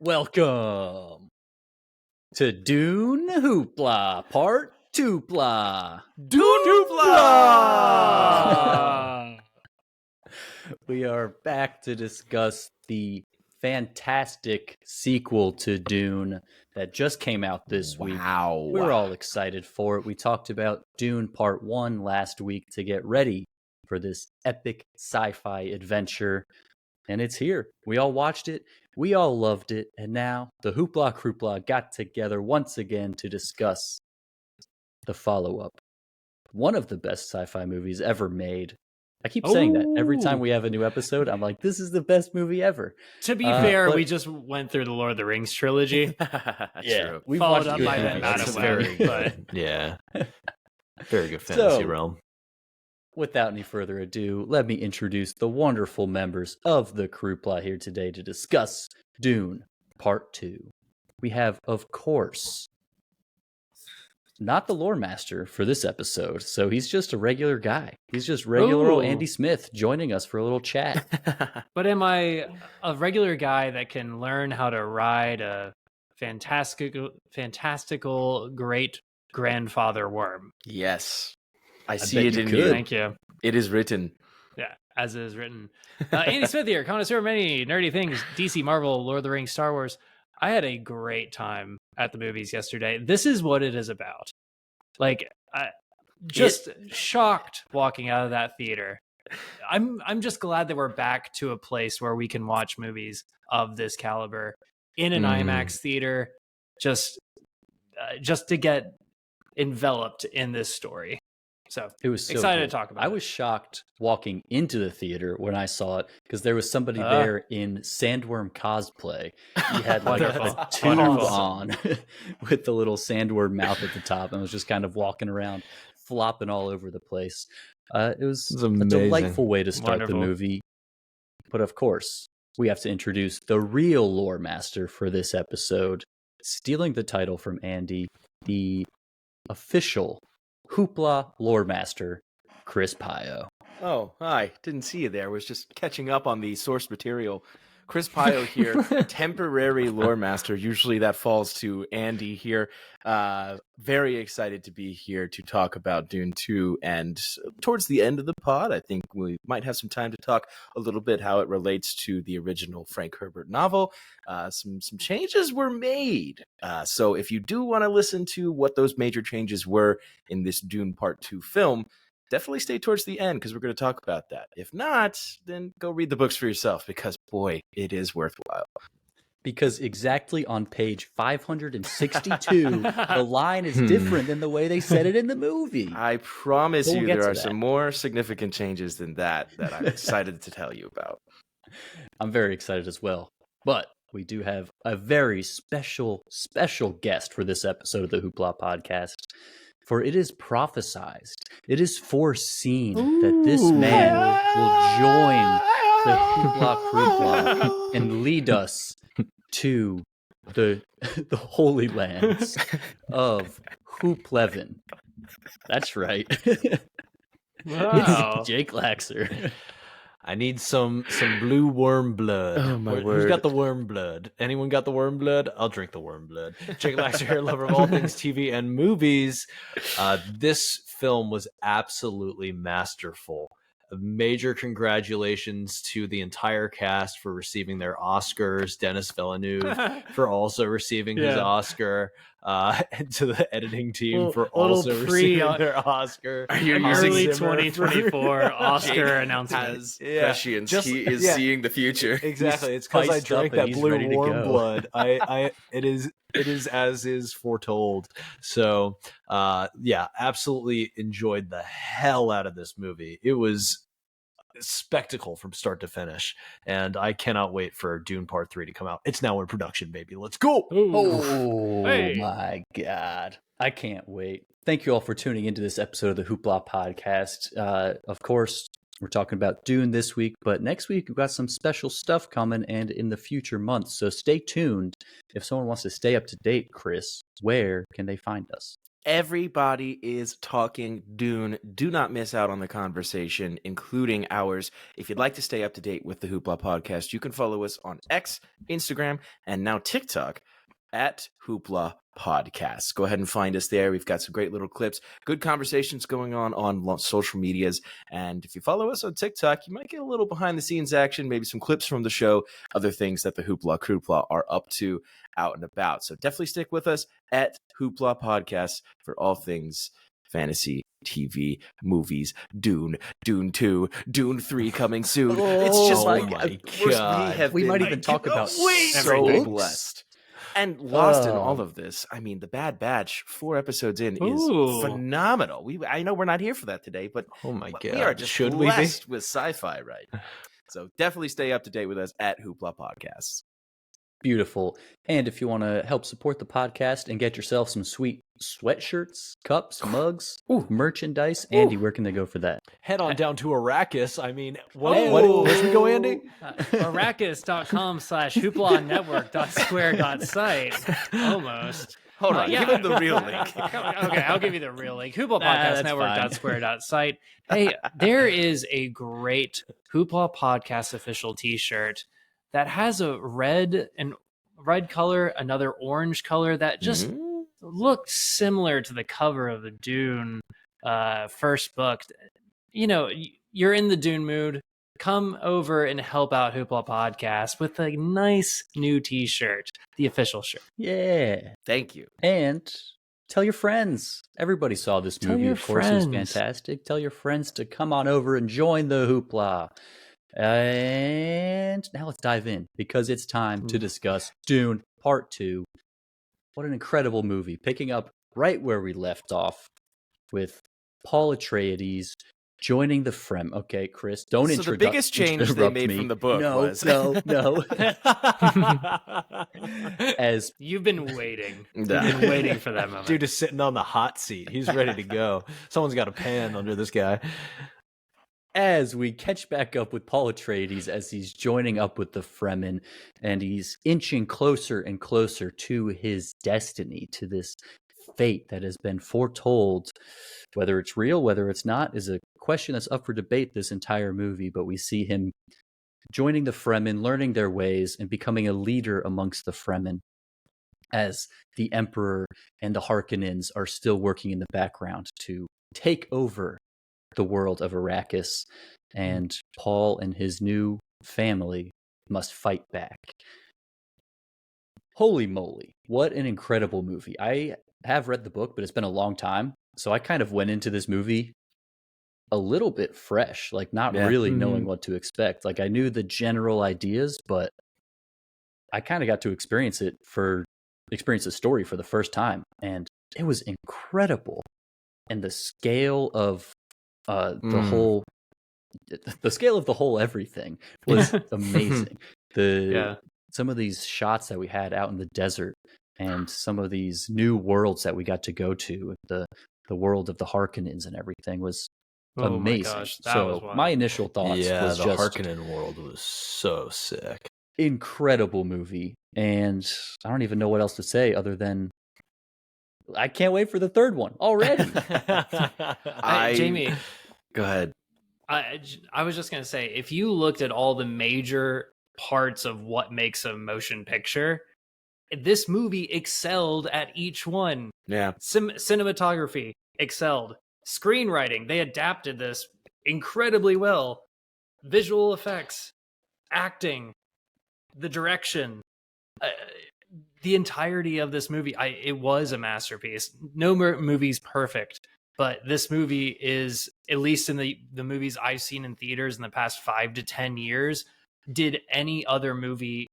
Welcome to Dune Hoopla Part Two-pla. Two-pla! We are back to discuss the fantastic sequel to Dune that just came out this week. We're all excited for it. We talked about Dune Part 1 last week to get ready for this epic sci-fi adventure. And it's here. We all watched it. We all loved it. And now the Hoopla Crewpla got together once again to discuss the follow-up. One of the best sci-fi movies ever made. I keep saying that every time we have a new episode. I'm like, this is the best movie ever. To be fair, we just went through the Lord of the Rings trilogy. True. We followed up by that Madison, but yeah, very good fantasy realm. Without any further ado, let me introduce the wonderful members of the Crewpla here today to discuss Dune Part 2. We have, of course, not the Lore Master for this episode, so he's just a regular guy. He's just regular old Andy Smith joining us for a little chat. But am I a regular guy that can learn how to ride a fantastical great grandfather worm? Yes. I see it in you you. Thank you. It is written. Yeah, as it is written. Andy Smith here, connoisseur of many nerdy things, DC, Marvel, Lord of the Rings, Star Wars. I had a great time at the movies yesterday. This is what it is about. Like, just shocked walking out of that theater. I'm just glad that we're back to a place where we can watch movies of this caliber in an IMAX theater, just to get enveloped in this story. So it was so excited good. to talk about I was shocked walking into the theater when I saw it because there was somebody there in sandworm cosplay. He had like a tube on with the little sandworm mouth at the top and was just kind of walking around, flopping all over the place. It was a delightful way to start the movie. But of course, we have to introduce the real lore master for this episode, stealing the title from Andy, the official Hoopla Lore Master Chris Pio. Oh, hi. Didn't see you there. Was just catching up on the source material. Chris Pio here, temporary lore master. Usually that falls to Andy here. Very excited to be here to talk about Dune 2. And towards the end of the pod, I think we might have some time to talk a little bit how it relates to the original Frank Herbert novel. Some changes were made. So if you do want to listen to what those major changes were in this Dune Part 2 film, definitely stay towards the end because we're going to talk about that. If not, then go read the books for yourself because, boy, it is worthwhile. Because exactly on page 562, the line is different than the way they said it in the movie. I promise you there are some more significant changes than that I'm excited to tell you about. I'm very excited as well. But we do have a very special guest for this episode of the Hoopla podcast. For it is prophesized, it is foreseen that this man will join the Hoopla Crewpla and lead us to the holy lands of Hooplevin. That's right. Wow. It's Jake Laxer. I need some blue worm blood. Oh, my word. Who's got the worm blood? Anyone got the worm blood? I'll drink the worm blood. Jake Laxer here, lover of all things TV and movies. This film was absolutely masterful. Major congratulations to the entire cast for receiving their Oscars. Denis Villeneuve for also receiving his Oscar. And to the editing team for also receiving their Oscar. Early 2024 Oscar announcement. Prescience. He is seeing the future. Exactly. It's because I drank that blue warm blood. It is as is foretold. So absolutely enjoyed the hell out of this movie. It was a spectacle from start to finish, and I cannot wait for Dune Part 3 to come out. It's now in production, baby. Let's go. My God. I can't wait. Thank you all for tuning into this episode of the Hoopla podcast. Of course, we're talking about Dune this week, but next week we've got some special stuff coming and in the future months. So stay tuned. If someone wants to stay up to date, Chris, where can they find us? Everybody is talking Dune. Do not miss out on the conversation, including ours. If you'd like to stay up to date with the Hoopla podcast, you can follow us on X, Instagram, and now TikTok at Hoopla Podcasts. Go ahead and find us there. We've got some great little clips, good conversations going on social medias. And if you follow us on TikTok, you might get a little behind the scenes action, maybe some clips from the show, other things that the Hoopla Crewpla are up to out and about. So definitely stick with us at Hoopla Podcasts for all things fantasy, TV, movies, Dune, Dune 2, Dune 3 coming soon. It's just my like God. We might even talk about so everything. blessed. And lost in all of this. I mean, The Bad Batch, 4 episodes in, is Ooh. phenomenal. I know we're not here for that today, but Oh my God. we are just Should we be? blessed with sci-fi, right? So definitely stay up to date with us at Hoopla Podcasts. Beautiful. And if you want to help support the podcast and get yourself some sweet sweatshirts, cups, mugs, merchandise, Andy, where can they go for that? Head on down to Arrakis. I mean, what Oh. where should we go, Andy? Arrakis.com/hoopla.network.square.site. Almost. Hold on, yeah. give him the real link. Okay, I'll give you the real link. Hoopla That's Podcast Network.square.site. Hey, there is a great Hoopla Podcast official t-shirt that has a red color, another orange color that just looks similar to the cover of the Dune first book. You know, you're in the Dune mood. Come over and help out Hoopla Podcast with a nice new t-shirt, the official shirt. Yeah. Thank you. And tell your friends. Everybody saw this Tell movie, your of course. It was friends. fantastic. Tell your friends to come on over and join the Hoopla. And now let's dive in because it's time to discuss Dune Part 2. What an incredible movie. Picking up right where we left off with Paul Atreides joining the Fremen. Okay, Chris, don't So the biggest change they interrupt made me. from the book no, was... No. As You've been waiting. Nah. You've been waiting for that moment. Dude is sitting on the hot seat. He's ready to go. Someone's got a pan under this guy. as we catch back up with Paul Atreides as he's joining up with the Fremen and he's inching closer and closer to his destiny, to this fate that has been foretold. Whether it's real, whether it's not, is a question that's up for debate this entire movie, but we see him joining the Fremen, learning their ways, and becoming a leader amongst the Fremen as the Emperor and the Harkonnens are still working in the background to take over the world of Arrakis, and Paul and his new family must fight back. Holy moly, what an incredible movie. I have read the book, but it's been a long time, so I kind of went into this movie a little bit fresh, like not really knowing what to expect. Like I knew the general ideas, but I kind of got to experience the story for the first time, and it was incredible. And the scale of the scale of the whole everything was amazing. Some of these shots that we had out in the desert and some of these new worlds that we got to go to, the world of the Harkonnens and everything was amazing. My gosh, that was wild. My initial thoughts was the just Harkonnen world was so sick. Incredible movie. And I don't even know what else to say other than I can't wait for the third one already. Jamie, go ahead. I was just going to say, if you looked at all the major parts of what makes a motion picture, this movie excelled at each one. Yeah. Cinematography excelled. Screenwriting, they adapted this incredibly well. Visual effects, acting, the direction, the entirety of this movie, it was a masterpiece. No movie's perfect, but this movie is, at least in the movies I've seen in theaters in the past 5 to 10 years, did any other movie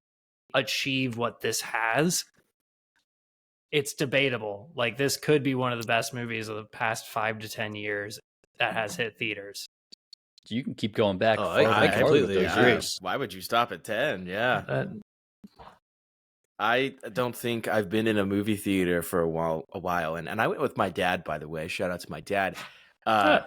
achieve what this has? It's debatable. Like, this could be one of the best movies of the past 5 to 10 years that has hit theaters. You can keep going back. I completely agree. Why would you stop at 10? Yeah. I don't think I've been in a movie theater for a while, and I went with my dad, by the way. Shout out to my dad.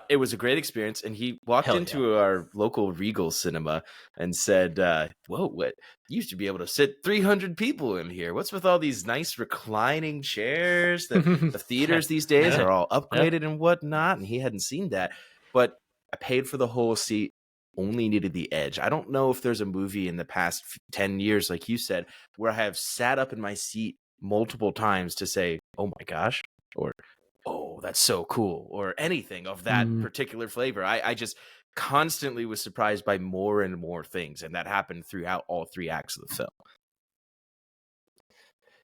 It was a great experience, and he walked into our local Regal cinema and said, "Whoa, what? You used to be able to sit 300 people in here. What's with all these nice reclining chairs? The theaters these days are all upgraded and whatnot." And he hadn't seen that, but I paid for the whole seat. Only needed the edge. I don't know if there's a movie in the past 10 years, like you said, where I have sat up in my seat multiple times to say, "Oh my gosh," or "Oh, that's so cool," or anything of that particular flavor. I just constantly was surprised by more and more things, and that happened throughout all 3 acts of the film.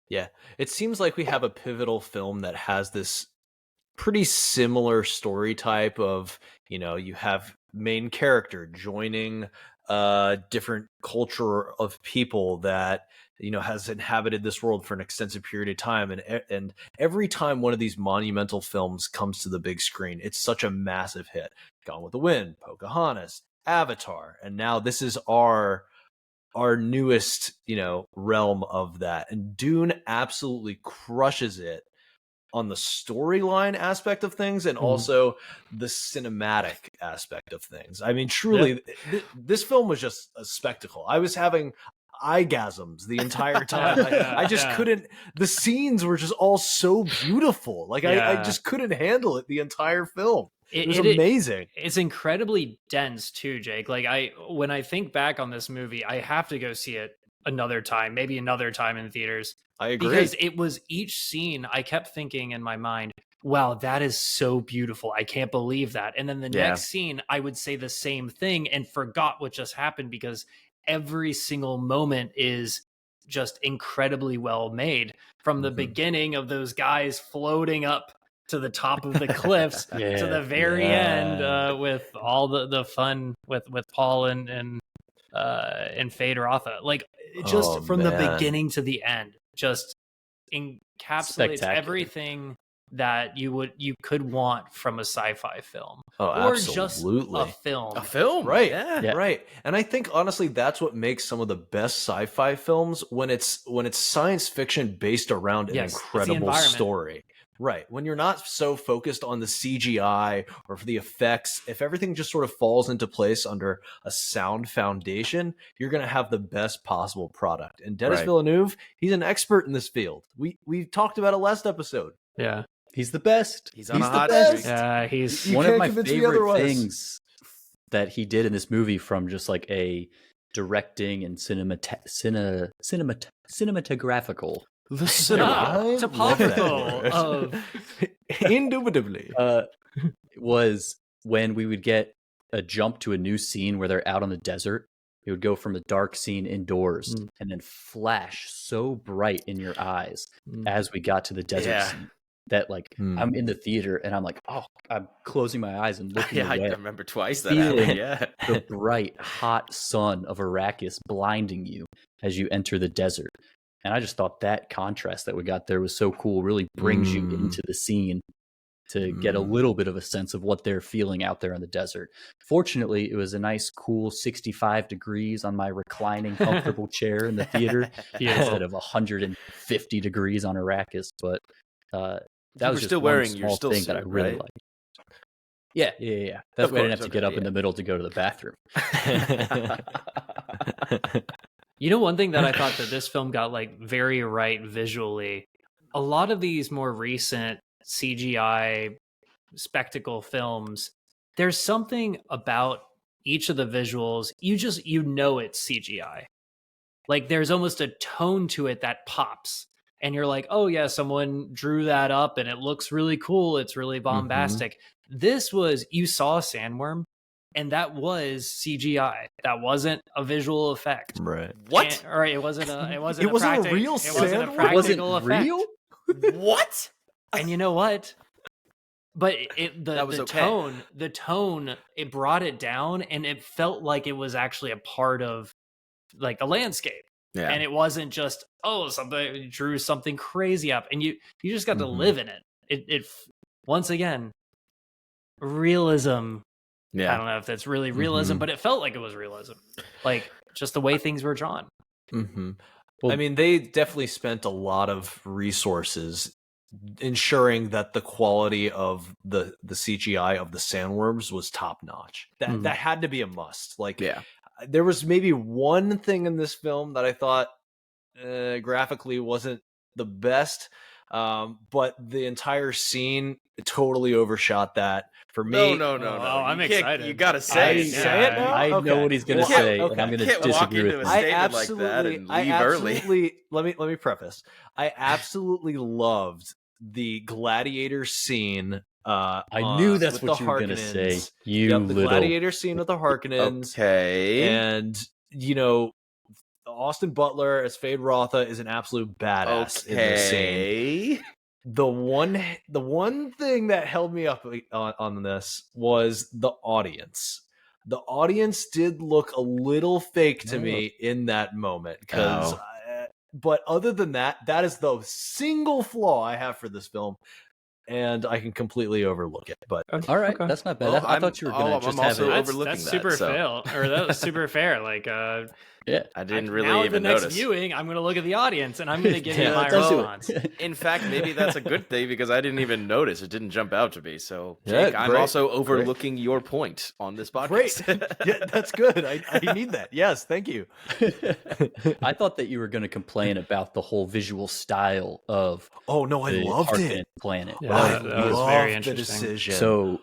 Yeah, it seems like we have a pivotal film that has this pretty similar story type of, you have main character joining a different culture of people that has inhabited this world for an extensive period of time, and every time one of these monumental films comes to the big screen, it's such a massive hit. Gone with the Wind, Pocahontas, Avatar, and now this is our newest realm of that, and Dune absolutely crushes it on the storyline aspect of things and also the cinematic aspect of things. I mean, truly, this film was just a spectacle. I was having eyegasms the entire time. I just couldn't. The scenes were just all so beautiful. Like I just couldn't handle it the entire film. It was amazing. It's incredibly dense too, Jake. Like when I think back on this movie, I have to go see it another time, maybe another time in theaters. I agree. Because it was each scene, I kept thinking in my mind, wow, that is so beautiful. I can't believe that. And then the next scene, I would say the same thing and forgot what just happened, because every single moment is just incredibly well made. From the beginning of those guys floating up to the top of the cliffs to the very end with all the fun with Paul and Fade Rotha. Like just from the beginning to the end, just encapsulates everything that you could want from a sci-fi film, or just a film, right? Right. And I think honestly, that's what makes some of the best sci-fi films when it's science fiction based around an incredible story. Right. When you're not so focused on the CGI or for the effects, if everything just sort of falls into place under a sound foundation, you're going to have the best possible product. And Denis Villeneuve, he's an expert in this field. We talked about it last episode. Yeah. He's the best. He's on a hot streak. Yeah, he's one of my favorite things that he did in this movie, from just like a directing and cinematographical. The cinematographical of indubitably was when we would get a jump to a new scene where they're out on the desert. It would go from the dark scene indoors and then flash so bright in your eyes as we got to the desert scene that I'm in the theater and I'm like, oh, I'm closing my eyes and looking away. I remember twice that happened. The bright, hot sun of Arrakis blinding you as you enter the desert. And I just thought that contrast that we got there was so cool. Really brings you into the scene to get a little bit of a sense of what they're feeling out there in the desert. Fortunately, it was a nice, cool 65 degrees on my reclining, comfortable chair in the theater instead of 150 degrees on Arrakis. But that was just one small thing that I really liked. Yeah. That's why I didn't have to get up in the middle to go to the bathroom. You know, one thing that I thought that this film got very right visually, a lot of these more recent CGI spectacle films, there's something about each of the visuals, you know it's CGI. Like there's almost a tone to it that pops. And you're like, oh yeah, someone drew that up and it looks really cool. It's really bombastic. This was, you saw a sandworm, and that was CGI. That wasn't a visual effect. Right. What? Or it wasn't a real sandworm? It wasn't effect. Real? What? And you know what? But the tone, it brought it down, and it felt like it was actually a part of the landscape. Yeah. And it wasn't just, somebody drew something crazy up, and you just got to live in it. It once again, realism. Yeah. I don't know if that's really realism, but it felt like it was realism. Like just the way things were drawn. Well, I mean, they definitely spent a lot of resources ensuring that the quality of the CGI of the sandworms was top notch. That had to be a must. Like, there was maybe one thing in this film that I thought graphically wasn't the best, but the entire scene totally overshot that for me. No. I'm excited. You gotta say it. Say it now? I know what he's going to say, and I'm going to disagree walk with into him. a statement like that and leave early. Let me preface. I absolutely loved the gladiator scene. I knew that's what you were going to say. The gladiator scene with the Harkonnens. Okay. And, you know, Austin Butler as Fade Rotha is an absolute badass in this scene. The one thing that held me up on this was the audience. The audience did look a little fake to me in that moment, but other than that, that is the single flaw I have for this film, and I can completely overlook it. But all right, that's not bad. I thought you were going to just have it. overlooking that's that. Super fail, or that was super fair. Like, yeah, I didn't really now even the next notice. viewing, I'm going to look at the audience and I'm going to give you my response. In fact, maybe that's a good thing because I didn't even notice. It didn't jump out to me. So, Yeah, Jake, I'm also overlooking your point on this podcast. Great. Yeah, that's good. I need that. Yes, thank you. I thought that you were going to complain about the whole visual style of I loved Harkonnen it. planet. Yeah, that was very interesting. The decision. So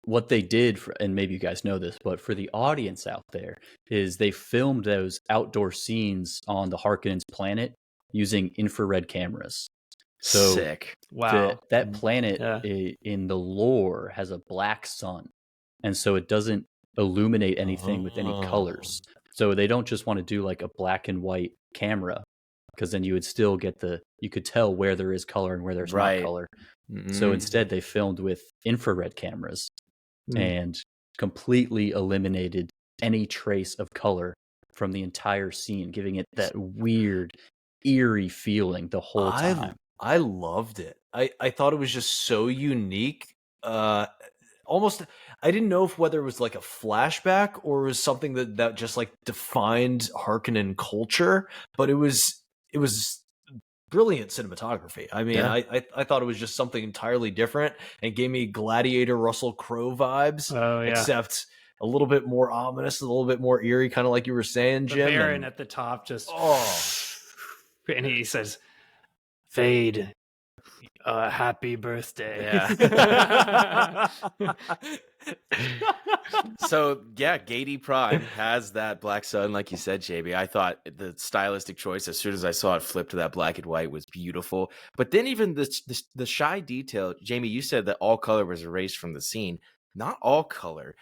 what they did, and maybe you guys know this, but for the audience out there, is they filmed those outdoor scenes on the Harkonnens planet using infrared cameras. So sick. Wow. That planet in the lore has a black sun, and so it doesn't illuminate anything with any colors. So they don't just want to do like a black and white camera, because then you would still get you could tell where there is color and where there's not color. So instead they filmed with infrared cameras and completely eliminated any trace of color from the entire scene, giving it that weird, eerie feeling the whole time. I loved it. I thought it was just so unique. Almost, I didn't know whether it was like a flashback or it was something that just like defined Harkonnen culture, but it was brilliant cinematography. I mean, I thought it was just something entirely different and gave me Gladiator Russell Crowe vibes. Oh, yeah. Except a little bit more ominous, a little bit more eerie, kind of like you were saying, Jim. The Baron at the top just... And he says, Fade, happy birthday. Yeah. So yeah, Gady Prime has that black sun, like you said, JB. I thought the stylistic choice, as soon as I saw it flip to that black and white, was beautiful. But then even the shy detail, Jamie, you said that all color was erased from the scene. Not all color.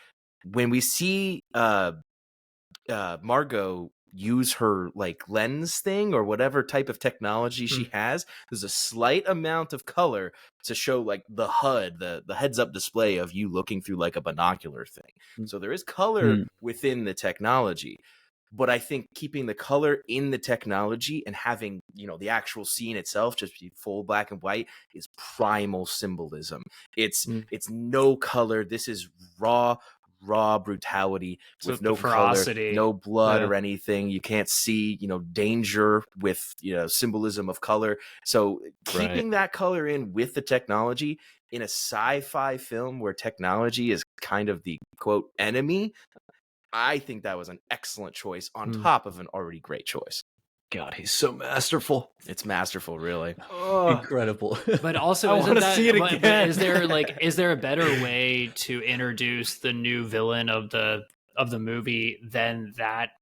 When we see Margot use her like lens thing or whatever type of technology she has, there's a slight amount of color to show like the HUD, the heads up display of you looking through like a binocular thing. So there is color within the technology, but I think keeping the color in the technology and having, the actual scene itself just be full black and white is primal symbolism. It's no color. This is raw brutality with no ferocity, color, no blood or anything. You can't see, danger with, symbolism of color. So keeping that color in with the technology in a sci-fi film where technology is kind of the quote enemy, I think that was an excellent choice on top of an already great choice. God, he's so masterful. It's masterful, really. Incredible. But also, I want to see it again. But is there a better way to introduce the new villain of the movie than that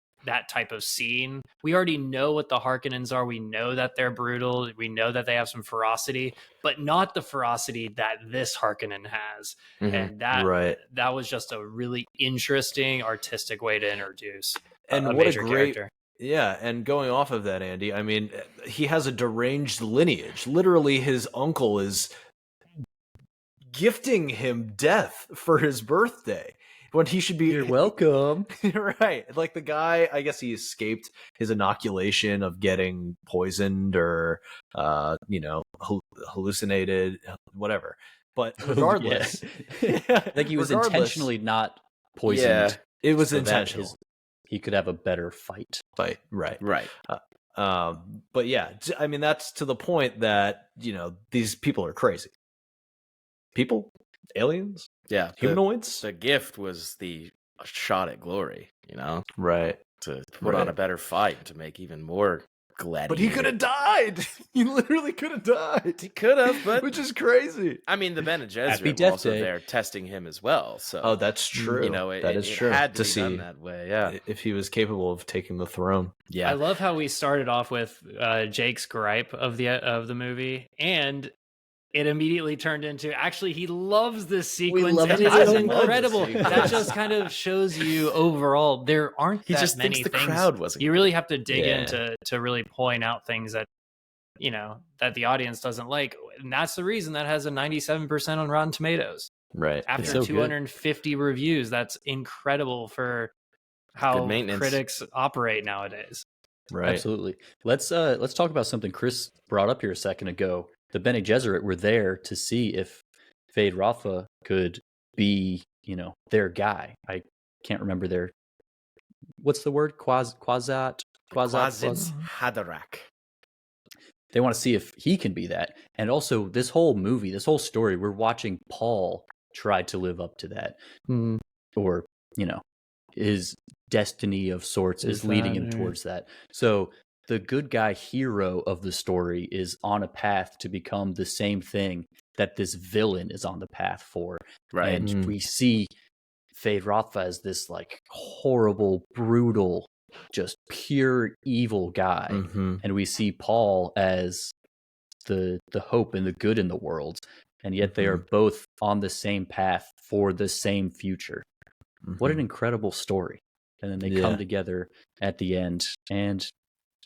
type of scene? We already know what the Harkonnens are. We know that they're brutal. We know that they have some ferocity, but not the ferocity that this Harkonnen has. And that was just a really interesting artistic way to introduce a major character. Yeah, and going off of that, Andy, I mean, he has a deranged lineage. Literally, his uncle is gifting him death for his birthday when he should be... You're welcome. Right. Like the guy, I guess he escaped his inoculation of getting poisoned or, hallucinated, whatever. But regardless... I think he was intentionally not poisoned. Yeah, it was intentional. He could have a better fight. Right. But yeah, I mean, that's to the point that, these people are crazy. People? Aliens? Yeah, Humanoids? the gift was the shot at glory, Right. to put on a better fight, to make even more gladiator. But he could have died. He literally could have died. He could have, but which is crazy. I mean, the Bene Happy Gesserit were Death also Day. there testing him as well. So Oh, that's true. That is true. had to To be done see that way. Yeah, if he was capable of taking the throne. yeah. I love how we started off with Jake's gripe of the movie, and it immediately turned into actually he loves this sequence, love and it it so is much. incredible. Sequence. That just kind of shows you overall there aren't He that just many thinks the things. crowd wasn't You good. really have to dig Yeah. into to really point out things that that the audience doesn't like, and that's the reason that has a 97% on Rotten Tomatoes Right. after so good. 250 reviews. That's incredible for how Good maintenance. critics operate nowadays. Right. Absolutely. Let's talk about something Chris brought up here a second ago. The Bene Gesserit were there to see if Fade Rafa could be, their guy. I can't remember their what's the word? Quasat Haderach. They want to see if he can be that. And also this whole movie, this whole story, we're watching Paul try to live up to that. Or, his destiny of sorts is leading him towards that. So the good guy hero of the story is on a path to become the same thing that this villain is on the path for. Right. And we see Fade Rafa as this like horrible, brutal, just pure evil guy. Mhm. And we see Paul as the hope and the good in the world. And yet they are both on the same path for the same future. What an incredible story. And then they come together at the end and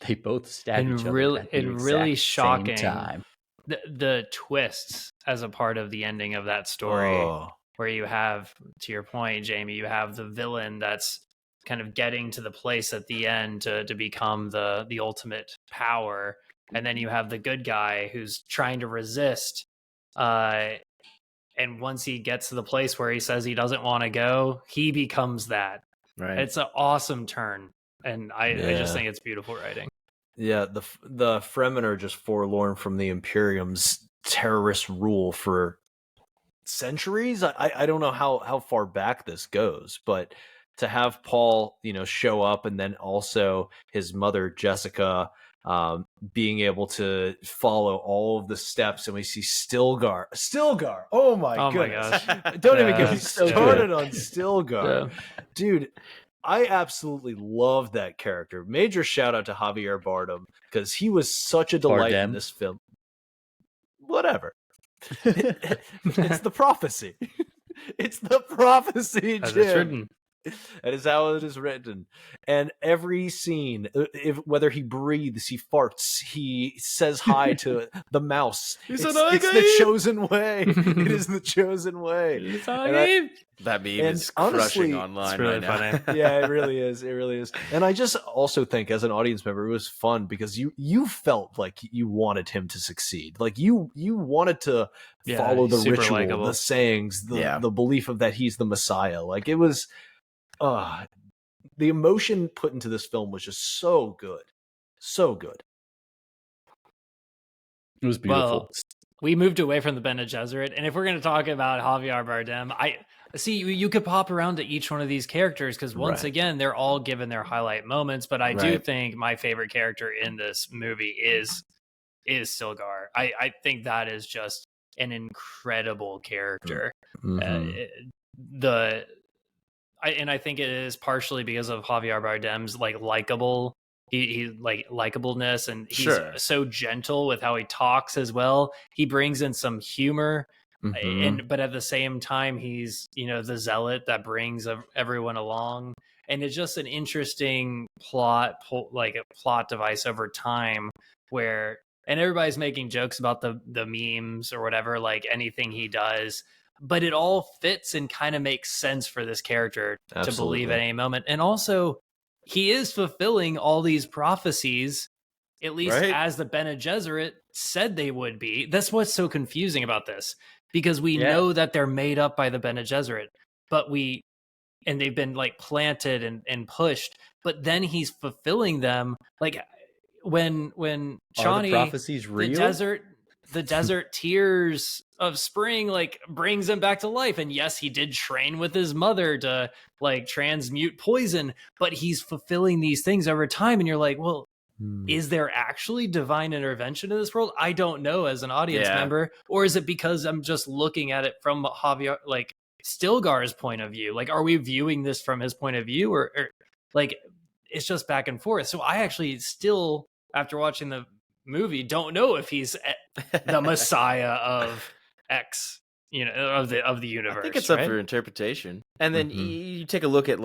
they both stab each other at the really exact shocking same time. the twists as a part of the ending of that story. Oh. Where you have, to your point, Jamie, you have the villain that's kind of getting to the place at the end to become the ultimate power, and then you have the good guy who's trying to resist, and once he gets to the place where he says he doesn't want to go, he becomes that. Right. It's an awesome turn, and I just think it's beautiful writing. Yeah, the Fremen are just forlorn from the Imperium's terrorist rule for centuries. I don't know how far back this goes, but to have Paul, show up, and then also his mother Jessica being able to follow all of the steps, and we see Stilgar. Oh my goodness. Gosh. Don't even get me so started on Stilgar. Yeah. Dude, I absolutely love that character. Major shout out to Javier Bardem, because he was such a delight in Bardem. this film. Whatever. It's the prophecy. It's the prophecy, As Jim. it's written. That is how it is written. And every scene, whether he breathes, he farts, he says hi to the mouse. It's the chosen way. It is the chosen way. That meme and is honestly, crushing online it's really right now. funny. Yeah, it really is. It really is. And I just also think, as an audience member, it was fun because you felt like you wanted him to succeed. Like you wanted to follow the super ritual, likable. the sayings, the belief of that he's the Messiah. Like it was, the emotion put into this film was just so good, so good. It was beautiful. Well, we moved away from the Bene Gesserit, and if we're going to talk about Javier Bardem, I see you could pop around to each one of these characters because once again, they're all given their highlight moments. But I do think my favorite character in this movie is Stilgar. I think that is just an incredible character. I think it is partially because of Javier Bardem's likable. He likableness, and he's so gentle with how he talks as well. He brings in some humor, but at the same time, he's the zealot that brings everyone along, and it's just an interesting plot device over time where, and everybody's making jokes about the memes or whatever, like anything he does. But it all fits and kind of makes sense for this character to believe at any moment. And also, he is fulfilling all these prophecies, at least as the Bene Gesserit said they would be. That's what's so confusing about this, because we know that they're made up by the Bene Gesserit, and they've been planted and pushed, but then he's fulfilling them. when Are the Chani, prophecies real? the desert tears of spring like brings him back to life. And yes, he did train with his mother to like transmute poison, but he's fulfilling these things over time. And you're like, well, is there actually divine intervention in this world? I don't know as an audience member, or is it because I'm just looking at it from Javier, like Stilgar's point of view? Like, are we viewing this from his point of view, or like it's just back and forth? So I actually still, after watching the movie, don't know if he's the Messiah of X, of the universe. I think it's up for interpretation. And then you take a look at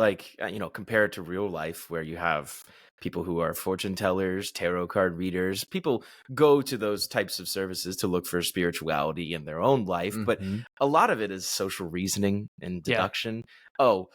compare it to real life, where you have people who are fortune tellers, tarot card readers. People go to those types of services to look for spirituality in their own life, but a lot of it is social reasoning and deduction. Oh,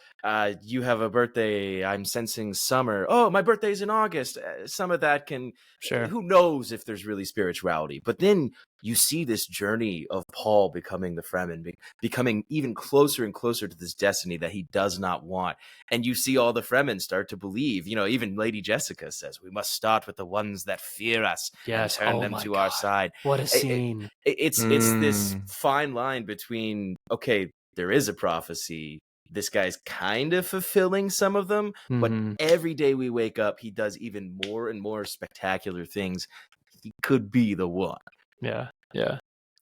you have a birthday. I'm sensing summer. Oh, my birthday's in August. Some of that can, who knows if there's really spirituality. But then you see this journey of Paul becoming the Fremen, becoming even closer and closer to this destiny that he does not want. And you see all the Fremen start to believe, even Lady Jessica says, we must start with the ones that fear us and turn them to our side. What a scene. It's this fine line between, okay, there is a prophecy. This guy's kind of fulfilling some of them, but every day we wake up, he does even more and more spectacular things. He could be the one. Yeah.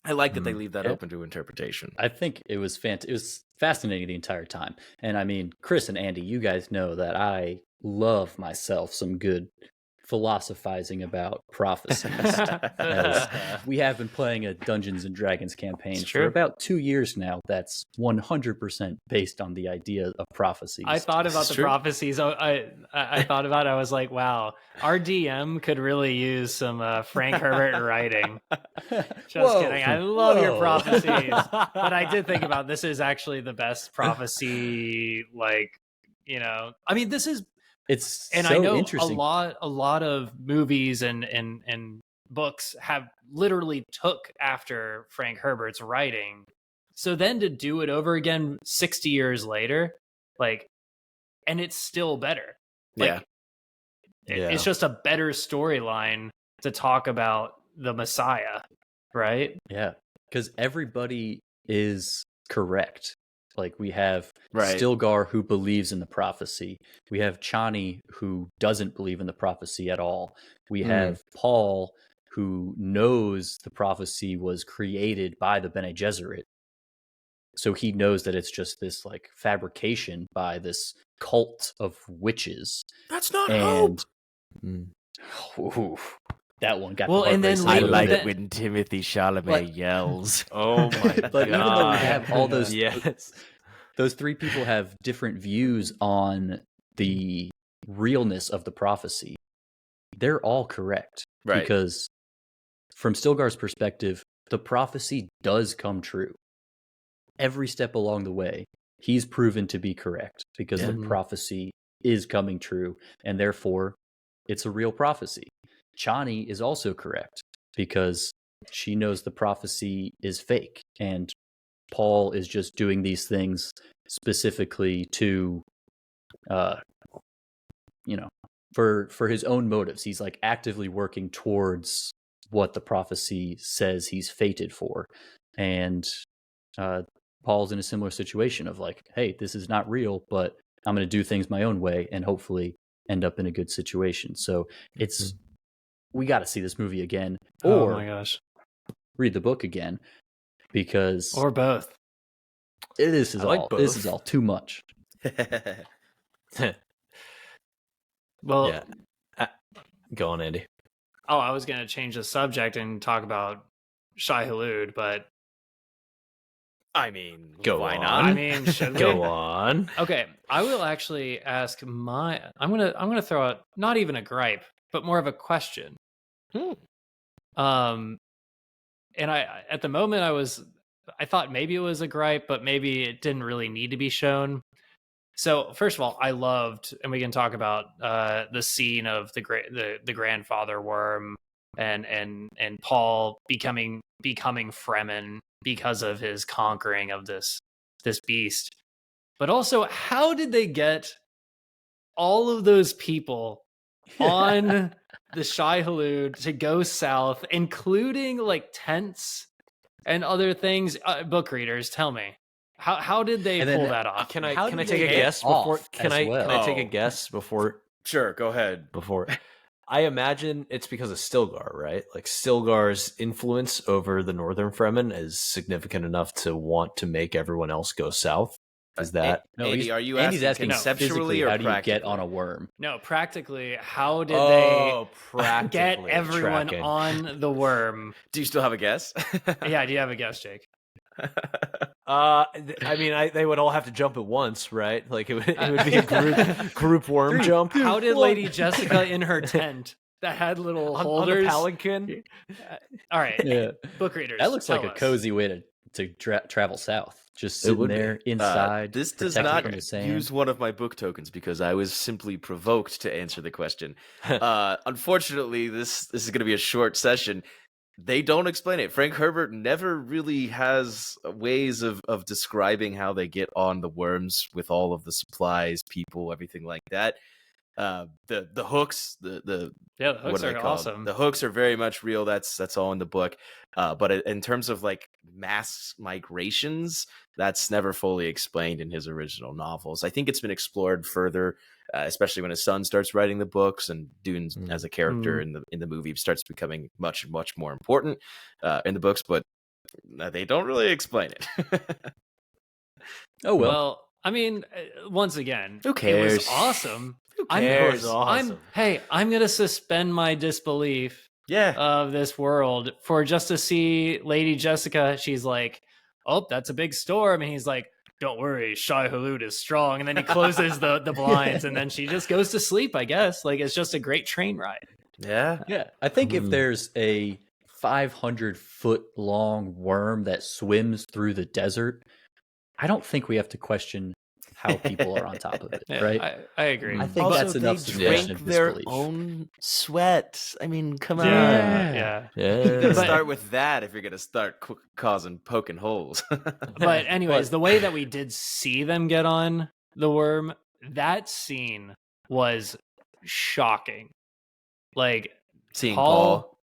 I like that they leave that open to interpretation. I think it was it was fascinating the entire time. And I mean, Chris and Andy, you guys know that I love myself some good philosophizing about prophecies. We have been playing a Dungeons and Dragons campaign for about 2 years now that's 100% based on the idea of prophecies. I thought about the prophecies. I thought about it. I was like, wow, our DM could really use some Frank Herbert writing. Just kidding. I love your prophecies. But I did think about this is actually the best prophecy, I mean, this is and so I know interesting. a lot of movies and books have literally took after Frank Herbert's writing. So then to do it over again 60 years later, and it's still better. It's just a better storyline to talk about the Messiah, right? Yeah, because everybody is correct. We have Stilgar who believes in the prophecy. We have Chani who doesn't believe in the prophecy at all. We have Paul who knows the prophecy was created by the Bene Gesserit. So he knows that it's just this fabrication by this cult of witches. That's not hope. Ooh, that one got and then I like it when Timothy Chalamet yells. Oh my god! But even though we have all those, those three people have different views on the realness of the prophecy. They're all correct, right? Because from Stilgar's perspective, the prophecy does come true. Every step along the way, he's proven to be correct because the prophecy is coming true, and therefore, it's a real prophecy. Chani is also correct because she knows the prophecy is fake, and Paul is just doing these things specifically to, for his own motives. He's actively working towards what the prophecy says he's fated for. And Paul's in a similar situation of hey, this is not real, but I'm going to do things my own way and hopefully end up in a good situation. So we got to see this movie again, or oh my gosh, read the book again, because or both. This is all too much. Well, go on, Andy. Oh, I was going to change the subject and talk about Shai Hulud, but I mean, why not? I mean, should we? Go on. Okay, I will actually ask I'm gonna throw out not even a gripe, but more of a question. And I at the moment I thought maybe it was a gripe, but maybe it didn't really need to be shown. So first of all, I loved, and we can talk about the scene of the grandfather worm and Paul becoming Fremen because of his conquering of this beast. But also, how did they get all of those people on the Shai-Hulud to go south, including like tents and other things. Book readers, tell me, how did they And then pull that off? Can I How can did I take they a get guess before? off Can as I well? can I take a Oh. guess before? Sure, go ahead. I imagine it's because of Stilgar, right? Like Stilgar's influence over the Northern Fremen is significant enough to want to make everyone else go south. Is that? No, Andy, are you Andy's asking asking conceptually physically, or how do you get practically? on a worm? No, practically, how did Oh, they get practically everyone tracking. on the worm? Do you still have a guess? Yeah, do you have a guess, Jake? I mean, they would all have to jump at once, right? Like it would be a group worm jump. How did Lady Jessica in her tent that had little on the holders? palanquin? All right, Yeah, book readers. that looks like tell a us. cozy way to travel south. Just sitting would be. there inside. This does protected not from the sand. use one of my book tokens because I was simply provoked to answer the question. Unfortunately, this is going to be a short session. They don't explain it. Frank Herbert never really has ways of describing how they get on the worms with all of the supplies, people, everything like that. The hooks, the Yeah, the hooks what are are they called? awesome. The hooks are very much real. That's all in the book. But in terms of like mass migrations, that's never fully explained in his original novels. I think it's been explored further, especially when his son starts writing the books and Dune as a character in the movie starts becoming much more important in the books. But they don't really explain it. Oh well. Well, I mean, once again, Who It cares? was awesome. Who I'm- cares? Awesome. I'm gonna suspend my disbelief Yeah. of this world for just to see Lady Jessica. She's like, "Oh, that's a big storm," and he's like, "Don't worry, Shai-Hulud is strong." And then he closes the blinds, and then she just goes to sleep. I guess like it's just a great train ride. Yeah. Yeah, I think if there's a 500-foot long worm that swims through the desert, I don't think we have to question how people are on top of it, Yeah, right? I agree. I think Also, that's enough they suspension drink of their disbelief. own sweat. I mean, come on. Yeah. You gotta But- start with that if you're gonna start poking holes. But anyways, the way that we did see them get on the worm, that scene was shocking. Like Seeing Paul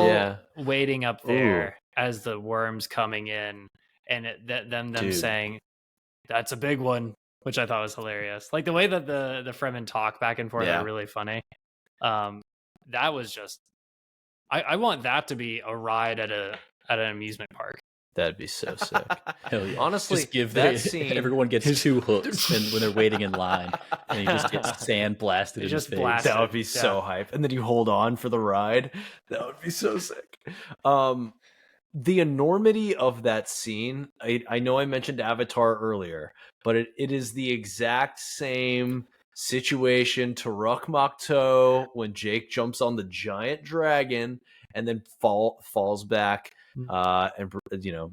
Yeah. waiting up there as the worm's coming in, and them Dude. saying, "That's a big one," which I thought was hilarious. Like the way that the Fremen talk back and forth Yeah. are really funny. That was just, I want that to be a ride at an amusement park. That'd be so sick. Hell yeah. Honestly, just give that that scene- everyone gets 2 hooks and when they're waiting in line, and you just get sand blasted They in just the face. blast That would be Yeah. so hype. And then you hold on for the ride. That would be so sick. The enormity of that scene, I know I mentioned Avatar earlier, but it is the exact same situation to Ruck Makto when Jake jumps on the giant dragon and then falls back and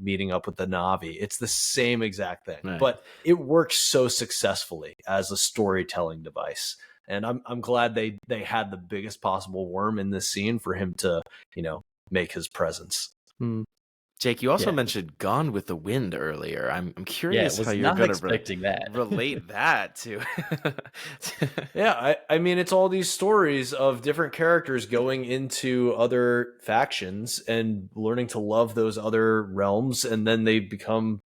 meeting up with the Na'vi. It's the same exact thing. Right. But it works so successfully as a storytelling device. And I'm glad they had the biggest possible worm in this scene for him to, make his presence. Jake, you also Yeah. mentioned Gone with the Wind earlier. I'm Yeah, curious was how you're not gonna expecting that. relate that to. Yeah, I mean, it's all these stories of different characters going into other factions and learning to love those other realms, and then they become,